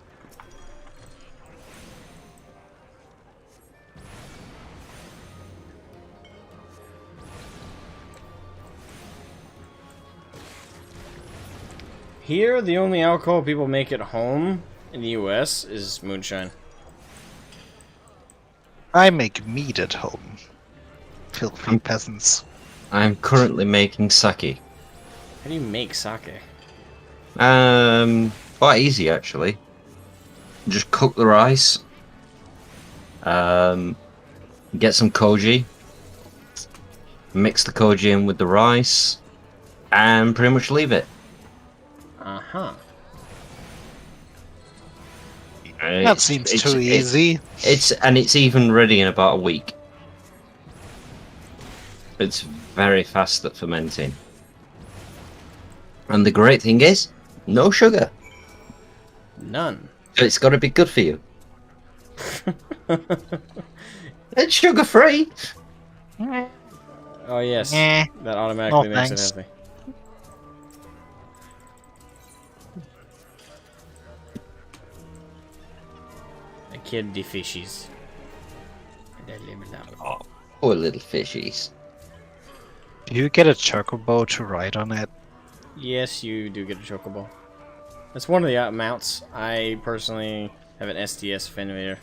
Here, the only alcohol people make at home in the US is moonshine. I make mead at home. Filthy peasants. I'm currently making sake. How do you make sake? Quite easy actually. Just cook the rice. Get some koji. Mix the koji in with the rice, and pretty much leave it. Uh-huh. That seems too easy. It's even ready in about a week. It's very fast at fermenting. And the great thing is, no sugar. None. So it's got to be good for you. It's sugar free. Oh yes, Eh. that automatically No, makes thanks. it healthy. I killed the fishes. And I live it out. Poor little fishies. Do you get a chocobo to ride on it? Yes, you do get a chocobo. That's one of the mounts. I personally have an SDS Fenrir.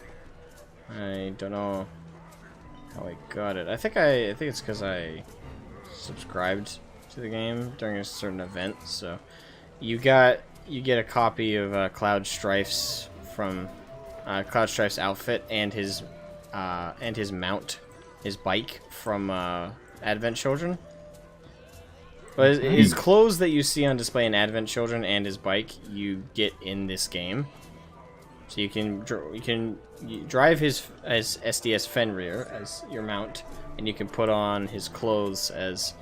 I don't know how I got it. I think it's because I subscribed to the game during a certain event. So you get a copy of Cloud Strife's from Cloud Strife's outfit and his mount, his bike from Advent Children. But his clothes that you see on display in Advent Children and his bike, you get in this game. So you can drive his SDS Fenrir as your mount, and you can put on his clothes as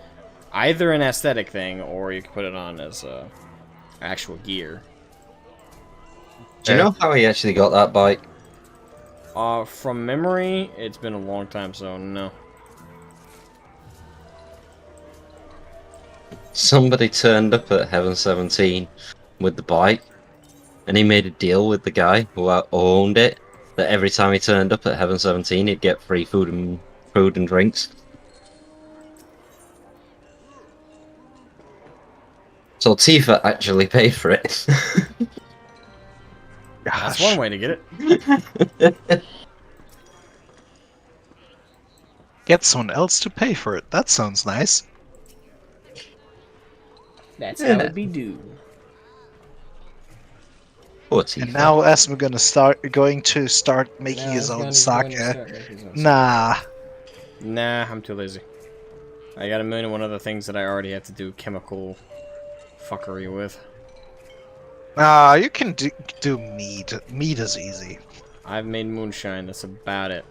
either an aesthetic thing, or you can put it on as actual gear. Do you know how he actually got that bike? From memory, it's been a long time, so no. Somebody turned up at Heaven 17 with the bike, and he made a deal with the guy who owned it, that every time he turned up at Heaven 17, he'd get free food and drinks. So Tifa actually paid for it. That's one way to get it. Get someone else to pay for it. That sounds nice. That's how it be do. Poor Tifa. And now Asmogan is going to start making his own sake. Nah. Nah, I'm too lazy. I got a million and one other things that I already have to do chemical fuckery with. You can do mead. Mead is easy. I've made moonshine, that's about it.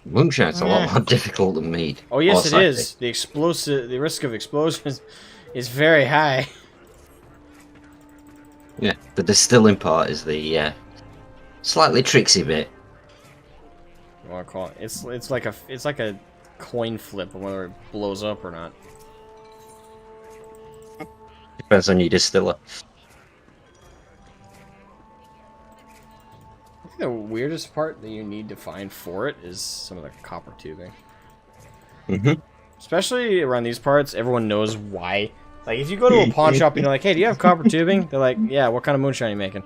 Moonshine's a lot more difficult than mead. Oh yes, it sake. is. The risk of explosions is very high. Yeah, the distilling part is the slightly tricksy bit. You want to call it? It's like a coin flip on whether it blows up or not. Depends on your distiller. I think the weirdest part that you need to find for it is some of the copper tubing. Mm-hmm. Especially around these parts, everyone knows why. Like, if you go to a pawn shop and you're like, hey, do you have copper tubing? They're like, yeah, what kind of moonshine are you making?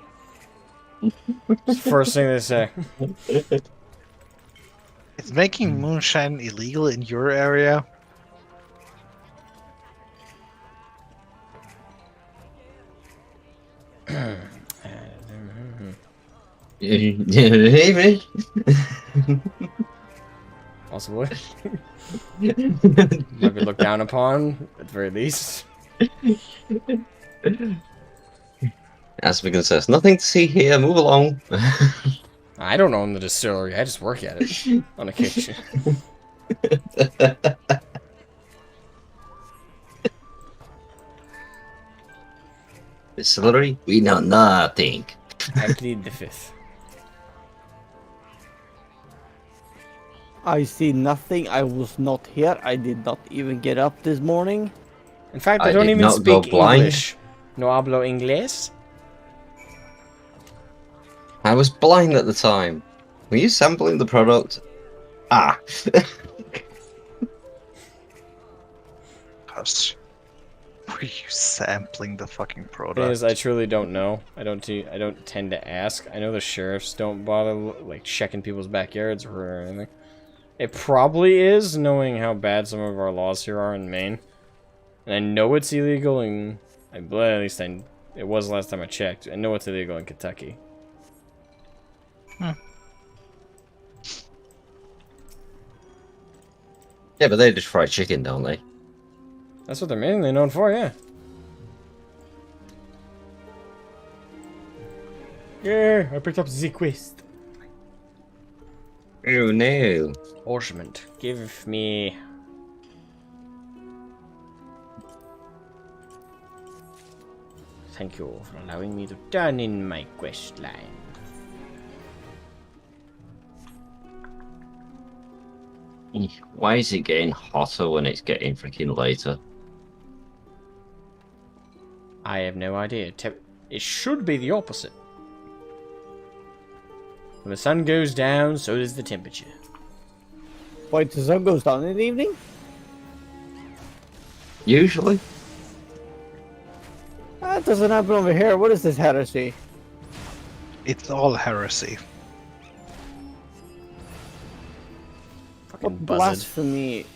It's the first thing they say. Is making moonshine illegal in your area? Possibly. Might be looked down upon, at the very least. Asmogan says, nothing to see here, move along. I don't own the distillery, I just work at it on occasion. Distillery? We know nothing. I plead the fifth. I see nothing. I was not here. I did not even get up this morning. In fact, I I don't did even not go speak blind. English. No hablo inglés. I was blind at the time. Were you sampling the product? Ah. Gosh. Were you sampling the fucking Thing product? is, I truly don't know. I don't tend to ask. I know the sheriffs don't bother like checking people's backyards or anything. It probably is, knowing how bad some of our laws here are in Maine. And I know it's illegal in, at least it was last time I checked. I know it's illegal in Kentucky. Yeah, but they just fry chicken, don't they? That's what they're mainly known for, yeah. Yeah, I picked up the quest. Oh no. Orchment, give me... Thank you for allowing me to turn in my quest line. Why is it getting hotter when it's getting freaking later? I have no idea. It should be the opposite. When the sun goes down, so does the temperature. Wait, the sun goes down in the evening? Usually. That doesn't happen over here. What is this heresy? It's all heresy. Fucking What buzzard. blasphemy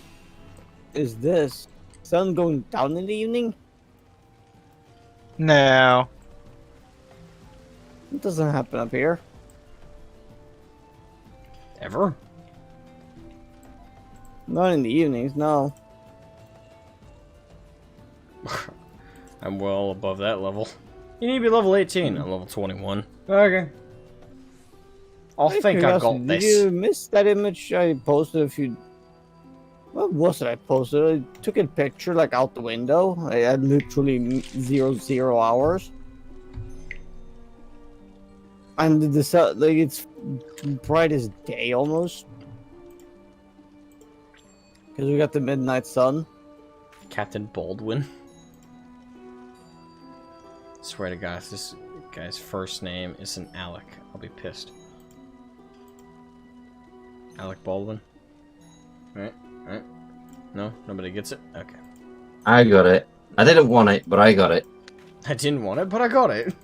is this? Sun going down in the evening? No. It doesn't happen up here. Ever? Not in the evenings, no. I'm well above that level. You need to be level 18. I'm level 21. Okay. I'll Hey, think I got curiosity, this. Did you miss that image I posted a few... What was it I posted? I took a picture, like, out the window. I had literally 0 hours. And the sun, like, it's bright as day, almost. Because we got the midnight sun. Captain Baldwin. Swear to God, if this guy's first name isn't Alec, I'll be pissed. Alec Baldwin. Alright, alright. No? Nobody gets it? Okay. I got it. I didn't want it, but I got it. I didn't want it, but I got it.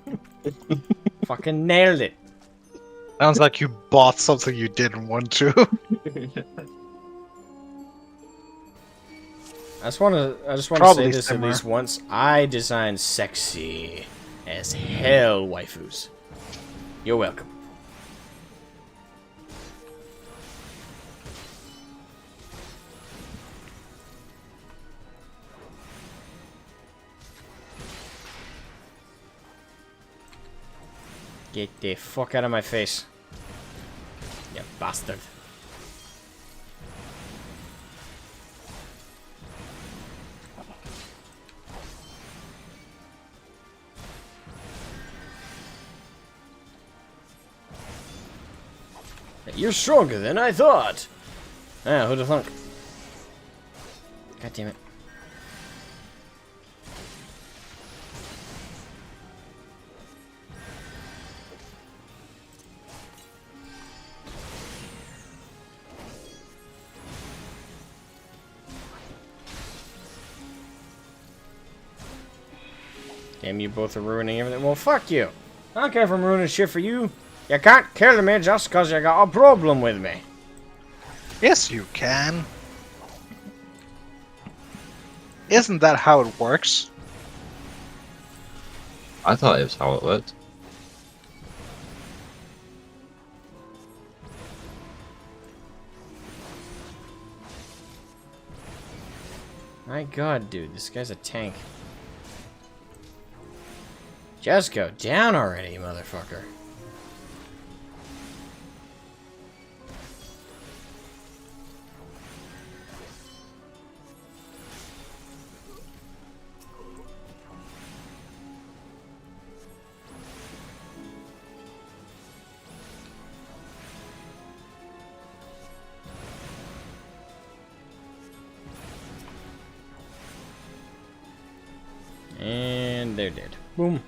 Fucking nailed it. Sounds like you bought something you didn't want to. I just want to say Probably this similar. at least once. I designed sexy as hell waifus. You're welcome. Get the fuck out of my face. You bastard. You're stronger than I thought. Ah, who'd have thunk? God damn it. Damn, you both are ruining everything. Well, fuck you. I don't care if I'm ruining shit for you. You can't kill me just because you got a problem with me. Yes, you can. Isn't that how it works? I thought it was how it worked. My god, dude, this guy's a tank. Just go down already, motherfucker. And they're dead. Boom.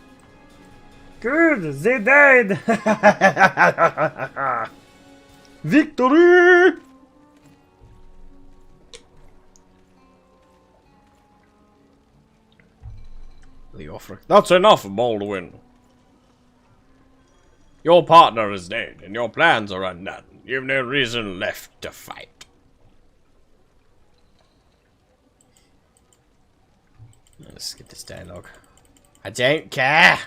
Good, they died. Victory! That's enough, Baldwin. Your partner is dead, and your plans are undone. You have no reason left to fight. Let's skip this dialogue. I don't care!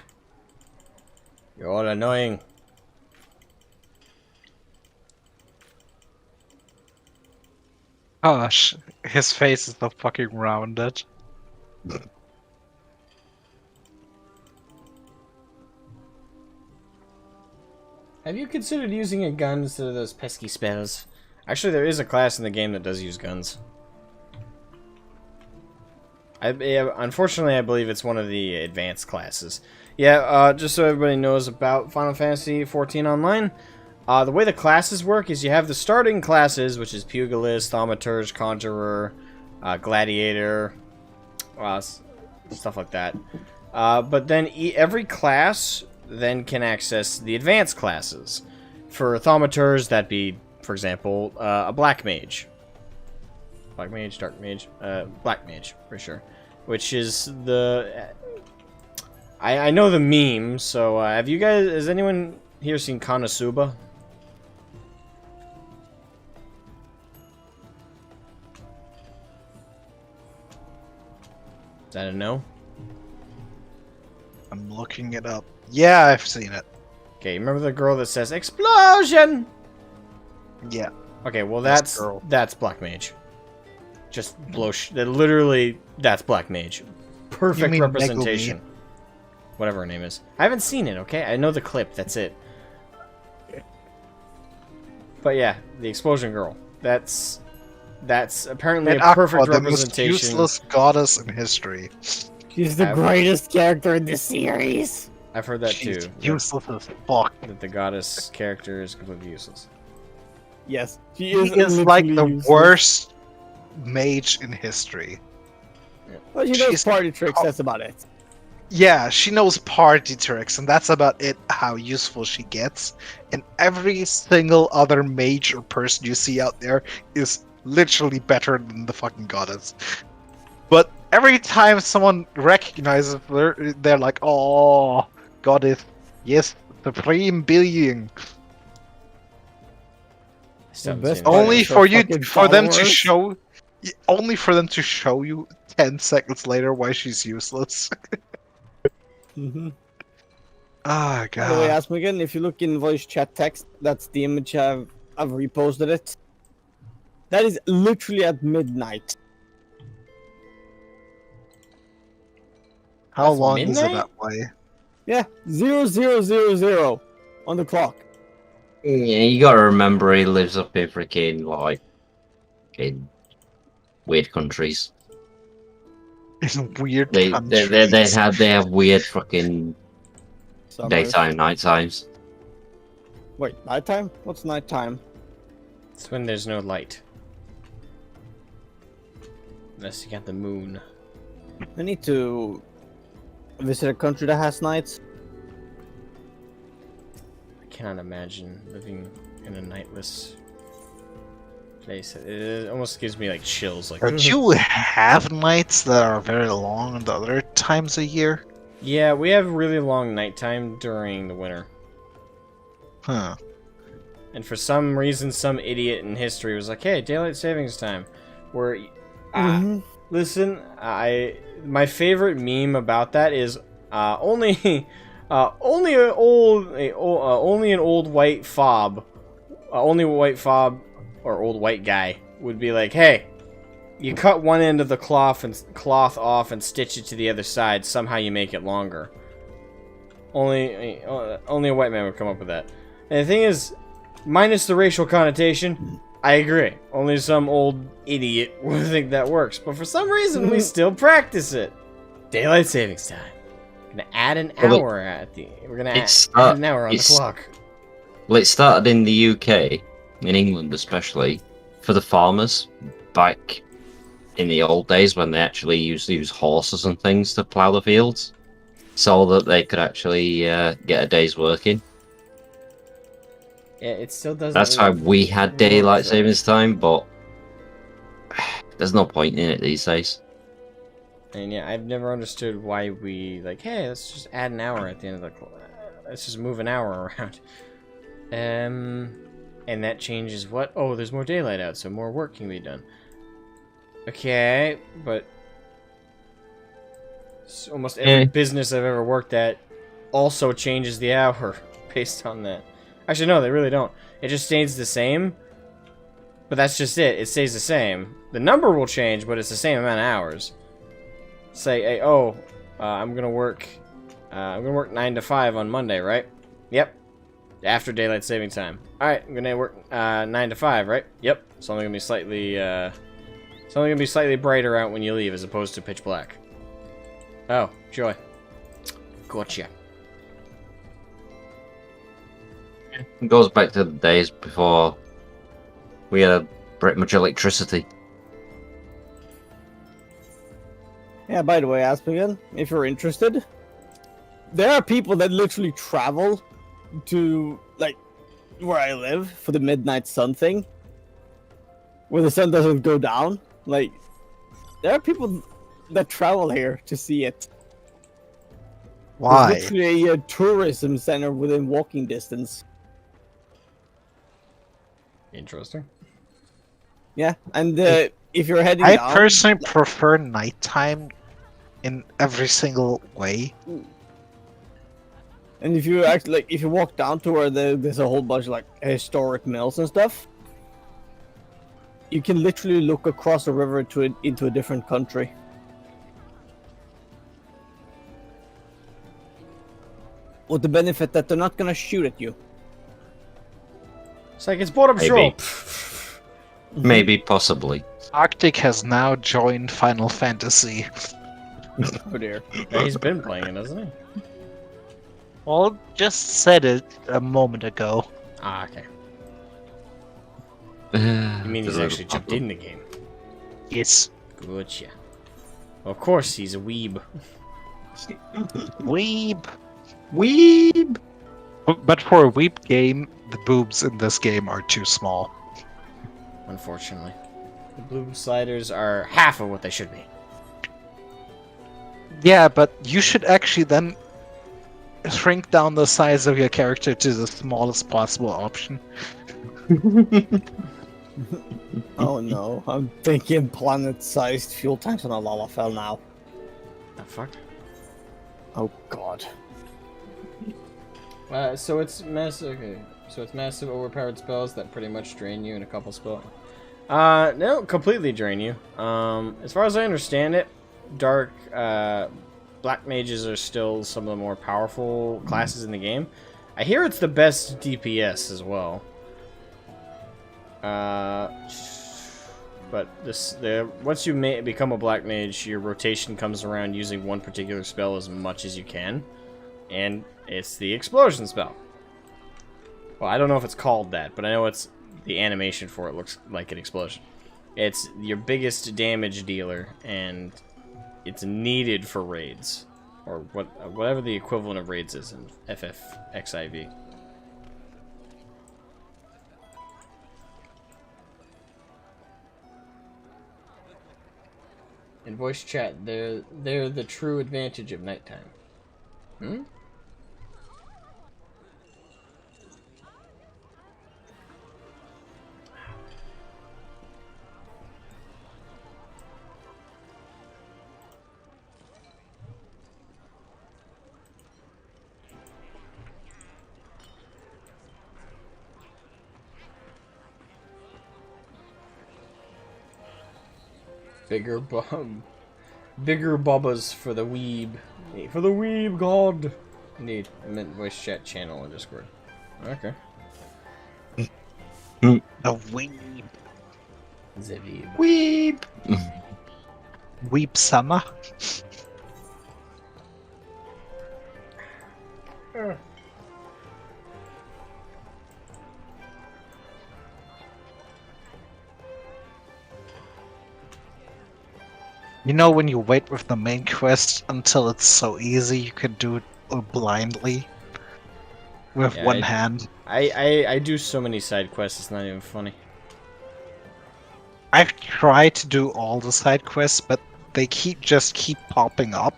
You're all annoying. Gosh, his face is so fucking rounded. Have you considered using a gun instead of those pesky spells? Actually, there is a class in the game that does use guns. Unfortunately, I believe it's one of the advanced classes. Yeah, just so everybody knows about Final Fantasy XIV Online, the way the classes work is you have the starting classes, which is Pugilist, Thaumaturge, Conjurer, Gladiator, stuff like that. But then every class then can access the advanced classes. For Thaumaturge, that'd be, for example, a Black Mage. Black Mage, Dark Mage, Black Mage for sure. Which is the I know the meme. So have you guys? Has anyone here seen Konosuba? Is that a no? I'm looking it up. Yeah, I've seen it. Okay, remember the girl that says explosion? Yeah. Okay, well This girl. that's Black Mage. Just blow. Literally, that's Black Mage. Perfect mean representation. Whatever her name is. I haven't seen it. Okay, I know the clip. That's it. But yeah, the explosion girl. That's apparently And a perfect Aqua, the most representation. useless goddess in history. She's the greatest character in this series. I've heard that She's too. useless as fuck. That the goddess character is completely useless. Yes, she He is is like literally the useless. worst mage in history. Well, she knows she's- party tricks. That's about it. Yeah, she knows party tricks, and that's about it, how useful she gets. And every single other mage or person you see out there is literally better than the fucking goddess. But every time someone recognizes her, they're like, oh, goddess, yes, supreme being. Still haven't best seen it. part Only is her for you, fucking for them to followers. show, only for them to show you 10 seconds later why she's useless. Mm-hmm. Ah, By the way, god. Asmogan, if you look in voice chat text, that's the image I've reposted it. That is literally at midnight. How That's long is it midnight? that way? Yeah, 0000 on the clock. Yeah, you gotta remember he lives up in freaking like in weird countries. In weird They countries. have weird fucking Summers. daytime, night times. Wait, nighttime? What's nighttime? It's when there's no light. Unless you got the moon. I need to visit a country that has nights. I cannot imagine living in a nightless place. It almost gives me like chills. Like, Don't you have nights that are very long and the other times a year? yeah, we have really long nighttime during the winter. Huh. And for some reason, some idiot in history was like, "Hey, daylight savings time." Where, listen, my favorite meme about that is only only an old white fob, only a white fob or old white guy would be like, "Hey, you cut one end of the cloth off and stitch it to the other side. Somehow you make it longer." Only a white man would come up with that. And the thing is, minus the racial connotation, I agree. Only some old idiot would think that works. But for some reason, we still practice it. Daylight savings time. Gonna add an hour at the. We're gonna add an hour on the clock. Well, it started in the UK, in England especially, for the farmers back in the old days when they actually used to use horses and things to plough the fields, so that they could actually get a day's work in. Yeah, it still doesn't. That's why really we had work, daylight though. savings time, but there's no point in it these days. And yeah, I've never understood why we like, hey, let's just add an hour at the end of the clock. Let's just move an hour around. And that changes what? Oh, there's more daylight out, so more work can be done. Okay, but almost every business I've ever worked at also changes the hour based on that. Actually, no, they really don't. It just stays the same. But that's just it. It stays the same. The number will change, but it's the same amount of hours. Say, hey, I'm gonna work 9 to 5 on Monday, right? Yep. After daylight saving time. All right, I'm gonna work 9 to 5, right? Yep. It's only gonna be slightly brighter out when you leave, as opposed to pitch black. Oh, joy. Gotcha. It goes back to the days before we had pretty much electricity. Yeah, by the way, Asmogan, if you're interested, there are people that literally travel to, like, where I live for the midnight sun thing, where the sun doesn't go down. Like, there are people that travel here to see it. Why? It's literally a tourism center within walking distance. Interesting. Yeah, and if you're heading I down, personally prefer nighttime in every single way. and if you actually like, if you walk down to where there's a whole bunch of like historic mills and stuff, you can literally look across the river into a different country. With the benefit that they're not gonna shoot at you. It's like it's bottom Maybe. shop. Maybe, possibly. Arctic has now joined Final Fantasy. Oh dear. Yeah, he's been playing it, hasn't he? Well, just said it a moment ago. Ah, okay. You You mean he's actually jumped in the game? Yes. Gotcha. Well, of course, he's a weeb. Weeb. Weeb! But for a weeb game, the boobs in this game are too small. Unfortunately. The blue sliders are half of what they should be. Yeah, but you should actually then shrink down the size of your character to the smallest possible option. Oh no, I'm thinking planet-sized fuel tanks on a Lalafell now. The fuck? Oh god. So it's massive. Okay. So it's massive, overpowered spells that pretty much drain you in a couple spells. No, completely drain you. As far as I understand it, dark, black mages are still some of the more powerful classes in the game. I hear it's the best DPS as well. But once you become a black mage, your rotation comes around using one particular spell as much as you can, and it's the explosion spell. Well, I don't know if it's called that, but I know it's the animation for it looks like an explosion. It's your biggest damage dealer, and it's needed for raids, or whatever the equivalent of raids is in FFXIV. In voice chat, they're the true advantage of nighttime. Hmm? Bigger bubbas for the weeb. For the weeb god. Indeed. I meant voice chat channel in Discord. Okay. A weeb. The weeb. Weeb. Weeb summer. You know when you wait with the main quest until it's so easy you can do it blindly with Yeah, one hand? I do so many side quests, it's not even funny. I've tried to do all the side quests, but they keep popping up.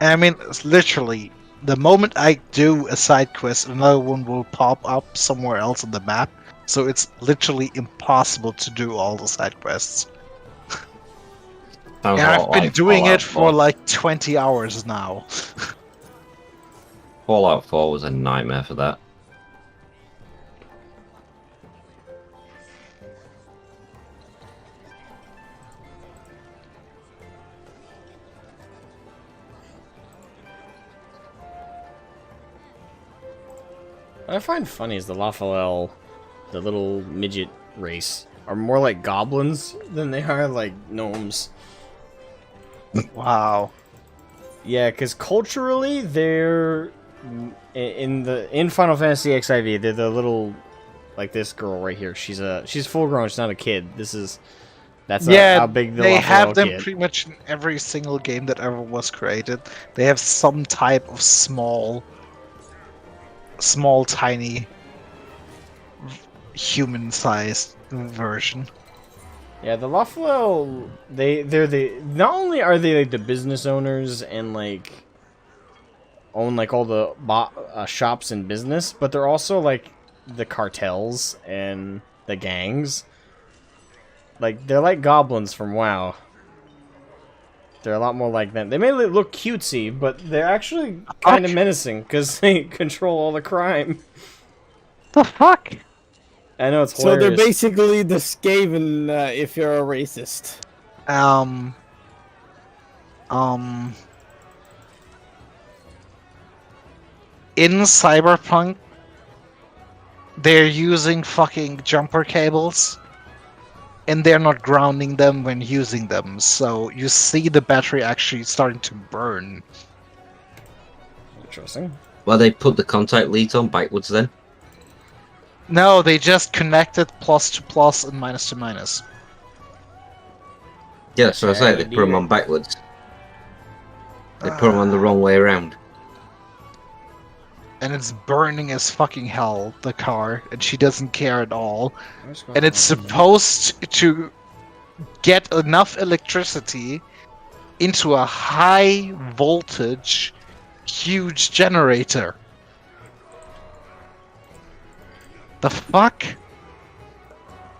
And I mean, it's literally, the moment I do a side quest, another one will pop up somewhere else on the map. So it's literally impossible to do all the side quests. Sounds And a I've lot been like doing Fallout it for 4. like 20 hours now. Fallout 4 was a nightmare for that. What I find funny is the Lafalel, the little midget race, are more like goblins than they are like gnomes. Wow. Yeah, because culturally they're in Final Fantasy XIV. They're the little, like this girl right here. She's full grown. She's not a kid. That's how big the they Lafalel have them kid. pretty much in every single game that ever was created. They have some type of small, tiny, human-sized version. Yeah, the Lothwell, they're the not only are they like the business owners and like own like all the shops and business, but they're also like the cartels and the gangs. Like they're like goblins from WoW. They're a lot more like them. They may look cutesy, but they're actually kind of menacing because they control all the crime. The fuck? I know it's So hilarious. they're basically the Skaven if you're a racist. In Cyberpunk, they're using fucking jumper cables, and they're not grounding them when using them, so you see the battery actually starting to burn. Interesting. Well, they put the contact leads on backwards then. No, they just connected plus to plus and minus to minus. Yeah, so I say they put them on backwards. They put them on the wrong way around. And it's burning as fucking hell, the car, and she doesn't care at all. And it's supposed to get enough electricity into a high voltage, huge generator. The fuck?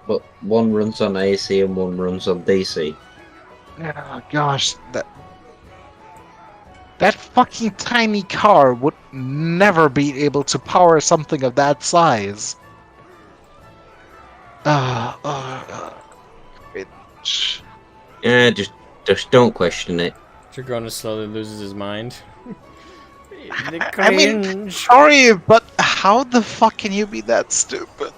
But one runs on AC and one runs on DC. Oh gosh, that fucking tiny car would never be able to power something of that size. Yeah, just don't question it. Dragonus slowly loses his mind. I mean, sorry, but how the fuck can you be that stupid?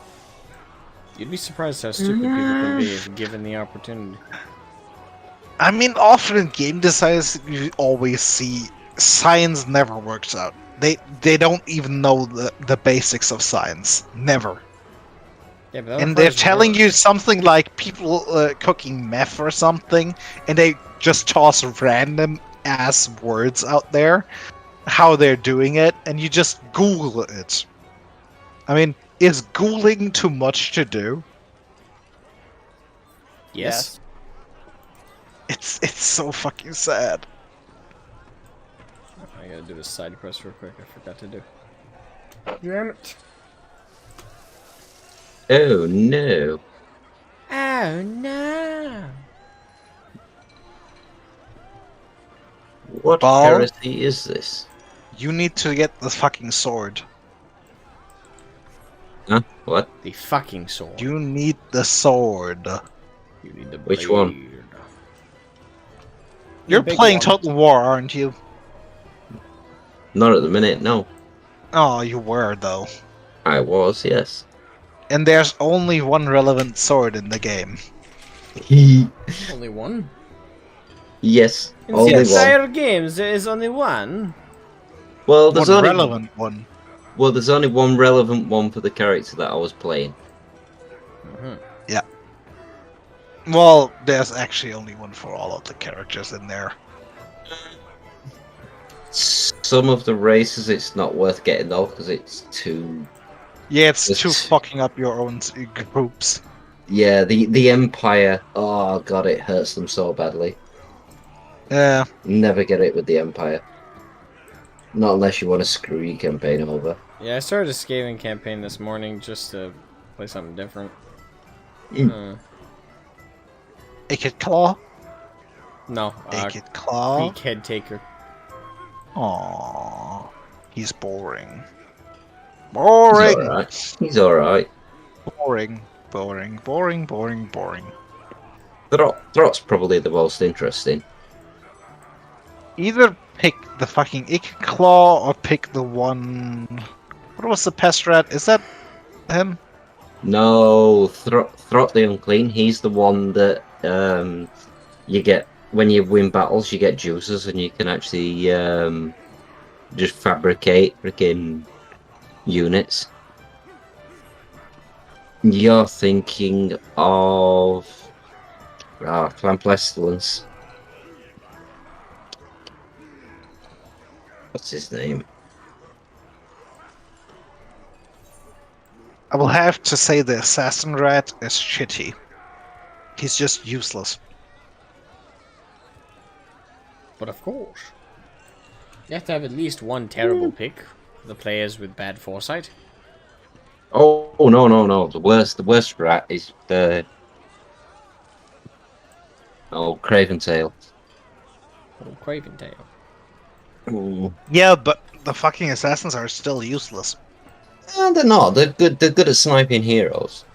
You'd be surprised how stupid people can be if given the opportunity. I mean, often in game designs, you always see science never works out. They don't even know the basics of science. Never. Yeah, but And they're telling you something like people cooking meth or something, and they just toss random ass words out there, how they're doing it, and you just Google it. I mean, is Googling too much to do? Yes. It's so fucking sad. I gotta do this side quest real quick. I forgot to do. Damn it. Oh no. Oh no. What Ball? heresy is this? You need to get the fucking sword. Huh? What? The fucking sword. You need the sword. You need the Which blade. one? You're big playing one. Total War, aren't you? Not at the minute, no. Oh, you were, though. I was, yes. And there's only one relevant sword in the game. Only one? Yes, In only the Yes. one. entire game, there is only one. Well, there's One only relevant one. Well, there's only one relevant one for the character that I was playing. Well, there's actually only one for all of the characters in there. Some of the races, it's not worth getting though, because it's too. Yeah, it's It's- too fucking up your own groups. Yeah, the Empire. Oh god, it hurts them so badly. Yeah. Never get it with the Empire. Not unless you want to screw your campaign over. Yeah, I started a Skaven campaign this morning just to play something different. Naked Claw? No, Naked Claw? Greek Head Taker. Aww. He's boring. He's Boring! alright. He's alright. Boring. Boring. Boring. Boring. Boring. Throt's probably the most interesting. Either pick the fucking Naked Claw or pick the one... What was the pest rat? Is that him? No, Throt the Unclean. He's the one that you get when you win battles. You get juices, and you can actually just fabricate freaking units. You're thinking of Clan Pestilence. What's his name? I will have to say the Assassin Rat is shitty. He's just useless. But of course, you have to have at least one terrible pick for the players with bad foresight. Oh no! The worst rat is the Craven Tail. Oh, Craven Tail. Ooh. Yeah, but the fucking assassins are still useless. They're not. They're good. They're good at sniping heroes.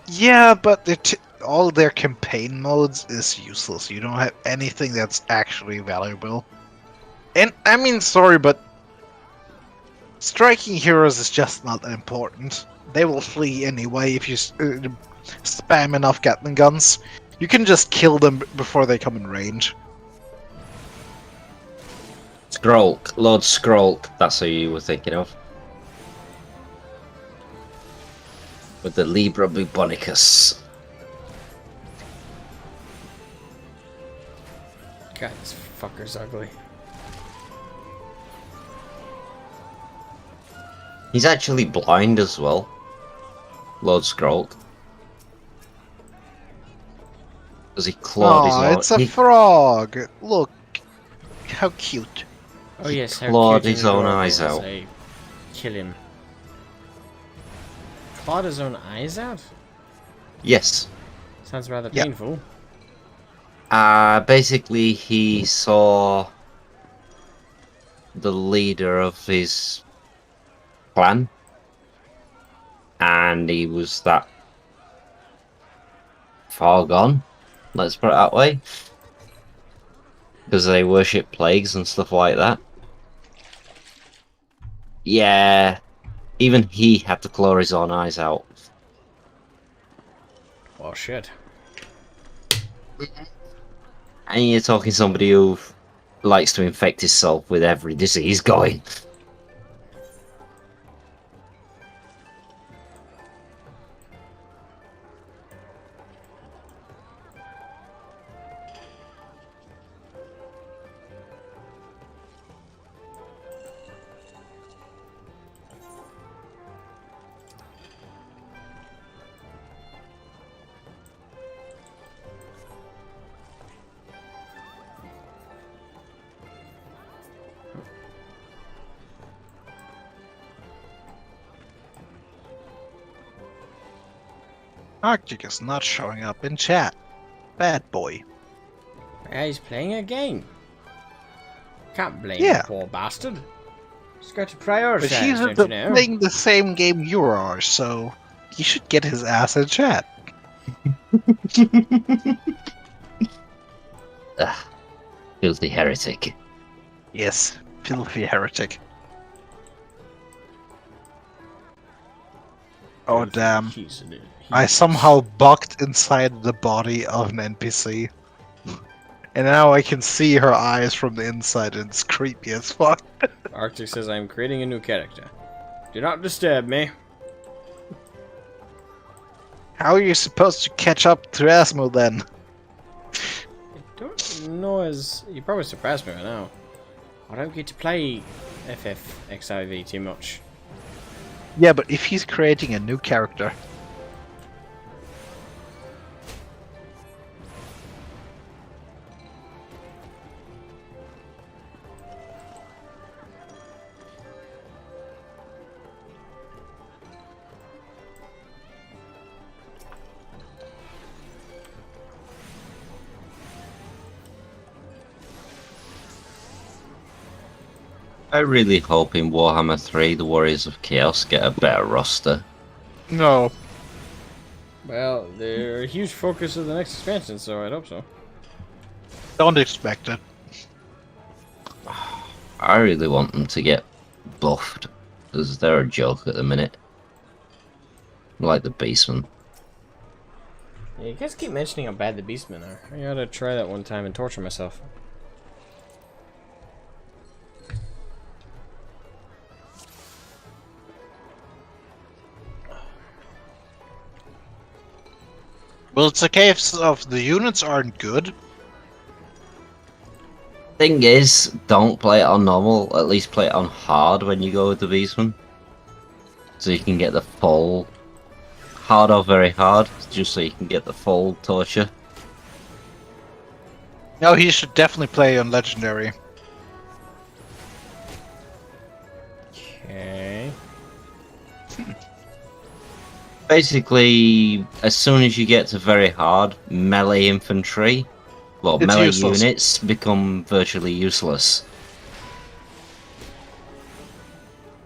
Yeah, but all their campaign modes is useless. You don't have anything that's actually valuable. And I mean, sorry, but striking heroes is just not important. They will flee anyway if you spam enough Gatling guns. You can just kill them before they come in range. Skrulk, Lord Skrulk. That's who you were thinking of. With the Libra Bubonicus. God, this fucker's ugly. He's actually blind as well. Lord Skrulk. Because he clawed his own... it's a frog! Look, how cute. Oh yes, how clawed cute his and own adorable eyes as out. I kill him. Clawed his own eyes out? Yes. Sounds rather Yeah. painful. Basically he saw the leader of his clan. And he was that far gone. Let's put it that way. Because they worship plagues and stuff like that. Yeah. Even he had to claw his own eyes out. Well, shit. And you're talking somebody who likes to infect himself with every disease going. Arctic is not showing up in chat. Bad boy. Yeah, he's playing a game. Can't blame Yeah. the poor bastard. He's got to But prioritize, he's don't you know? playing the same game you are, so he should get his ass in chat. Ugh. Filthy heretic. Yes, filthy heretic. Oh damn. I somehow bugged inside the body of an NPC. And now I can see her eyes from the inside and it's creepy as fuck. Arctic says I'm creating a new character. Do not disturb me. How are you supposed to catch up to Asmo then? I don't know as... You probably surprised me right now. I don't get to play FFXIV too much. Yeah, but if he's creating a new character... I really hope in Warhammer 3 the Warriors of Chaos get a better roster. No. Well, they're a huge focus of the next expansion, so I'd hope so. Don't expect it. I really want them to get buffed, because they're a joke at the minute. Like the Beastmen. Yeah, you guys keep mentioning how bad the Beastmen are. I gotta try that one time and torture myself. Well, it's a case of the units aren't good. Thing is, don't play it on normal, at least play it on hard when you go with the Beastmen. So you can get the full hard or very hard, just so you can get the full torture. No, he should definitely play on legendary. Okay. Basically, as soon as you get to very hard, melee infantry, well, It's melee useless. units become virtually useless.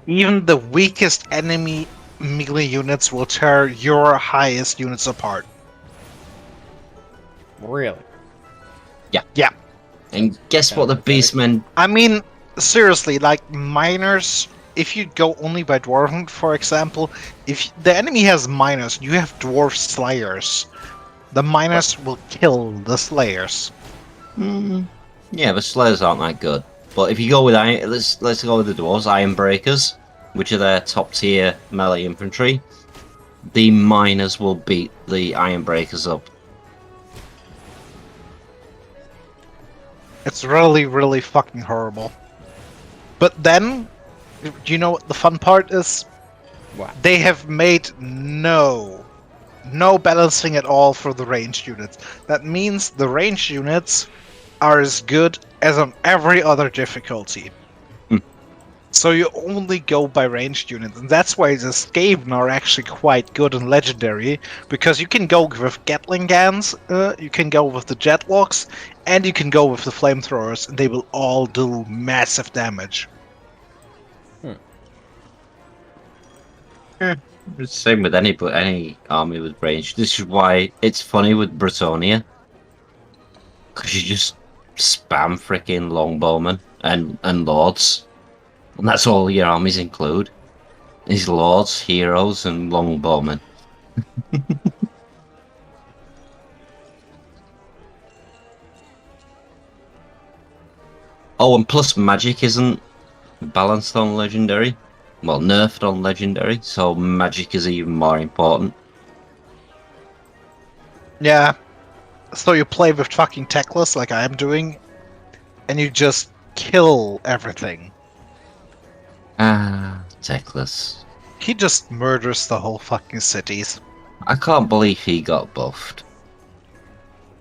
Even the weakest enemy melee units will tear your highest units apart. Really? Yeah. And guess what the Pathetic. beastmen... I mean, seriously, like miners, if you go only by dwarven, for example, if the enemy has miners, you have dwarf slayers. The miners will kill the slayers. Yeah, the slayers aren't that good. But if you go with iron, let's go with the dwarves, iron breakers, which are their top tier melee infantry. The miners will beat the iron breakers up. It's really, really fucking horrible. But then, do you know what the fun part is? What? They have made no balancing at all for the ranged units. That means the ranged units are as good as on every other difficulty. So you only go by ranged units, and that's why the Skaven are actually quite good in Legendary, because you can go with Gatling guns, you can go with the Jetlocks, and you can go with the Flamethrowers, and they will all do massive damage. It's the same with any army with range. This is why it's funny with Bretonia. Because you just spam freaking longbowmen and lords. And that's all your armies include. Is lords, heroes, and longbowmen. Oh, and plus magic isn't balanced on legendary. Well, nerfed on legendary, so magic is even more important. Yeah. So you play with fucking Techless like I am doing, and you just kill everything. Ah, Techless. He just murders the whole fucking cities. I can't believe he got buffed.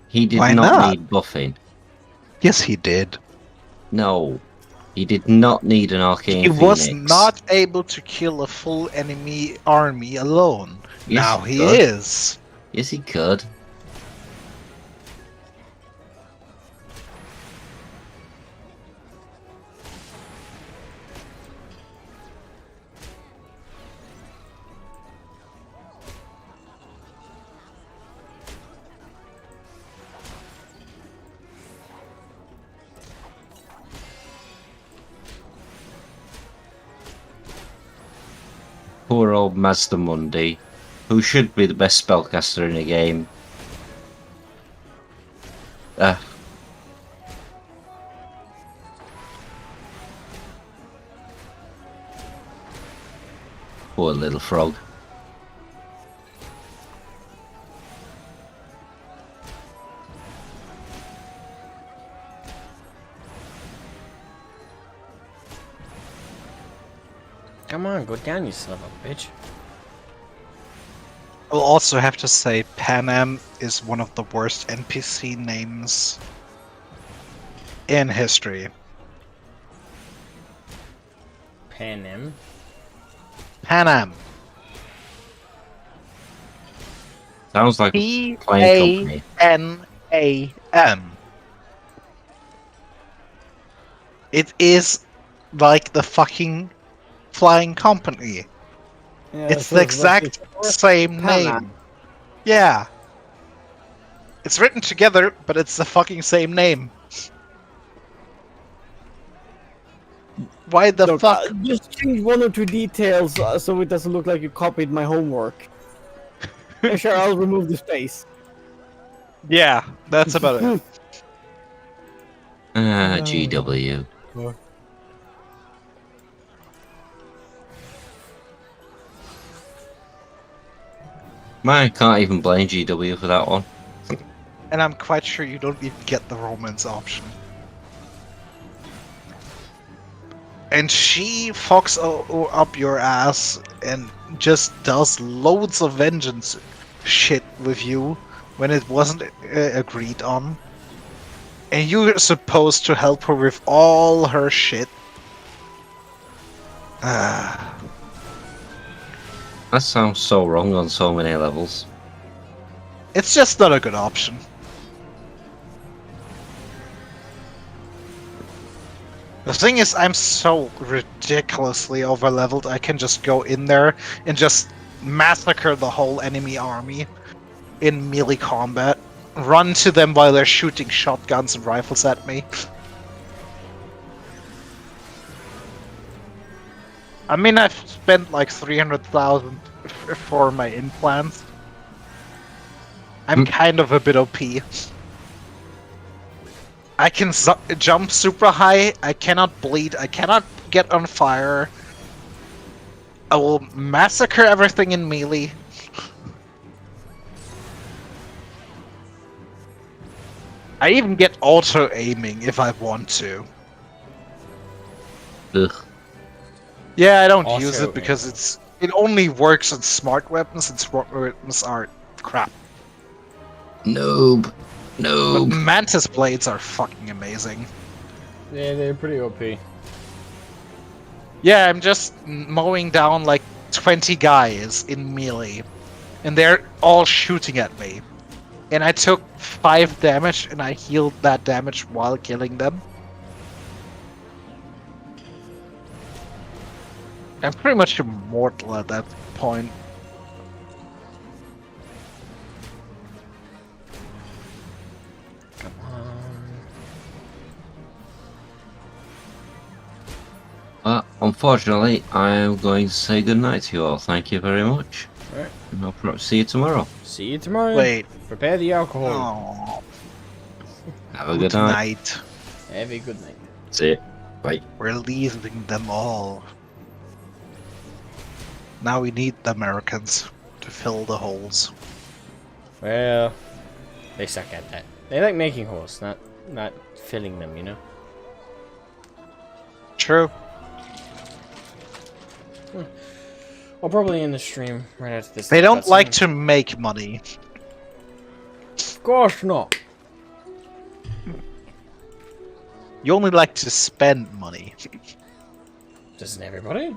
He did Why not not? need buffing. Yes, he did. No. He did not need an arcane He was phoenix. not able to kill a full enemy army alone. Yes, Now he he could. is. Yes, he could. Poor old Master Mundi, who should be the best spellcaster in the game. Ah. Poor little frog. Come on, go down, you son of a bitch. I'll also have to say Panem is one of the worst NPC names in history. Panem. Panem. Sounds like a playing company. P-A-N-A-M. It is like the fucking flying company. Yeah, It's so the exact like same Panam. name. Yeah. It's written together, but it's the fucking same name. Why the Look, fuck? just change one or two details so it doesn't look like you copied my homework. Yeah, sure, I'll remove the space. Yeah, that's about it. Ah, GW. Man, I can't even blame GW for that one. And I'm quite sure you don't even get the romance option. and she fucks up your ass and just does loads of vengeance shit with you when it wasn't agreed on. And you're supposed to help her with all her shit. That sounds so wrong on so many levels. It's just not a good option. The thing is, I'm so ridiculously overleveled, I can just go in there and just massacre the whole enemy army in melee combat. Run to them while they're shooting shotguns and rifles at me. I mean, I've spent like 300,000 for my implants. I'm kind of a bit OP. I can jump super high, I cannot bleed, I cannot get on fire. I will massacre everything in melee. I even get auto-aiming if I want to. Ugh. Yeah, I don't Also, use it because it only works on smart weapons, and smart weapons are crap. Noob. But Noob. Mantis Blades are fucking amazing. Yeah, they're pretty OP. Yeah, I'm just mowing down like 20 guys in melee, and they're all shooting at me. And I took 5 damage, and I healed that damage while killing them. I'm pretty much immortal at that point. Come on. Unfortunately, I am going to say goodnight to you all. Thank you very much. Alright. And I'll perhaps see you tomorrow. See you tomorrow. Wait. Prepare the alcohol. Oh, Have a good night. night. Have a good night. See you. Bye. We're leaving them all. Now we need the Americans to fill the holes. Well, they suck at that. They like making holes, not filling them, you know? True. I'll probably end the stream right after this. They don't cutscene. like to make money. Of course not. You only like to spend money. Doesn't everybody?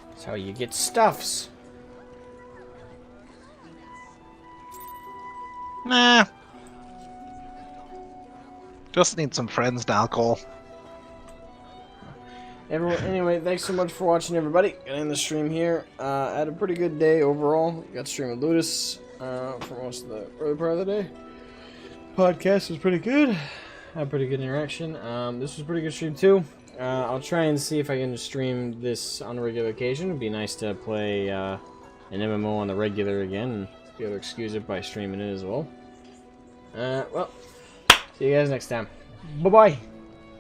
That's how you get stuffs. Nah. Just need some friends and alcohol. Everyone, anyway, thanks so much for watching, everybody. Gonna end the stream here. Had a pretty good day overall. Got to stream with Ludus for most of the early part of the day. Podcast was pretty good. Had pretty good interaction. This was a pretty good stream too. I'll try and see if I can stream this on a regular occasion. It'd be nice to play an MMO on the regular again and be able to excuse it by streaming it as well. Well, see you guys next time. Bye-bye.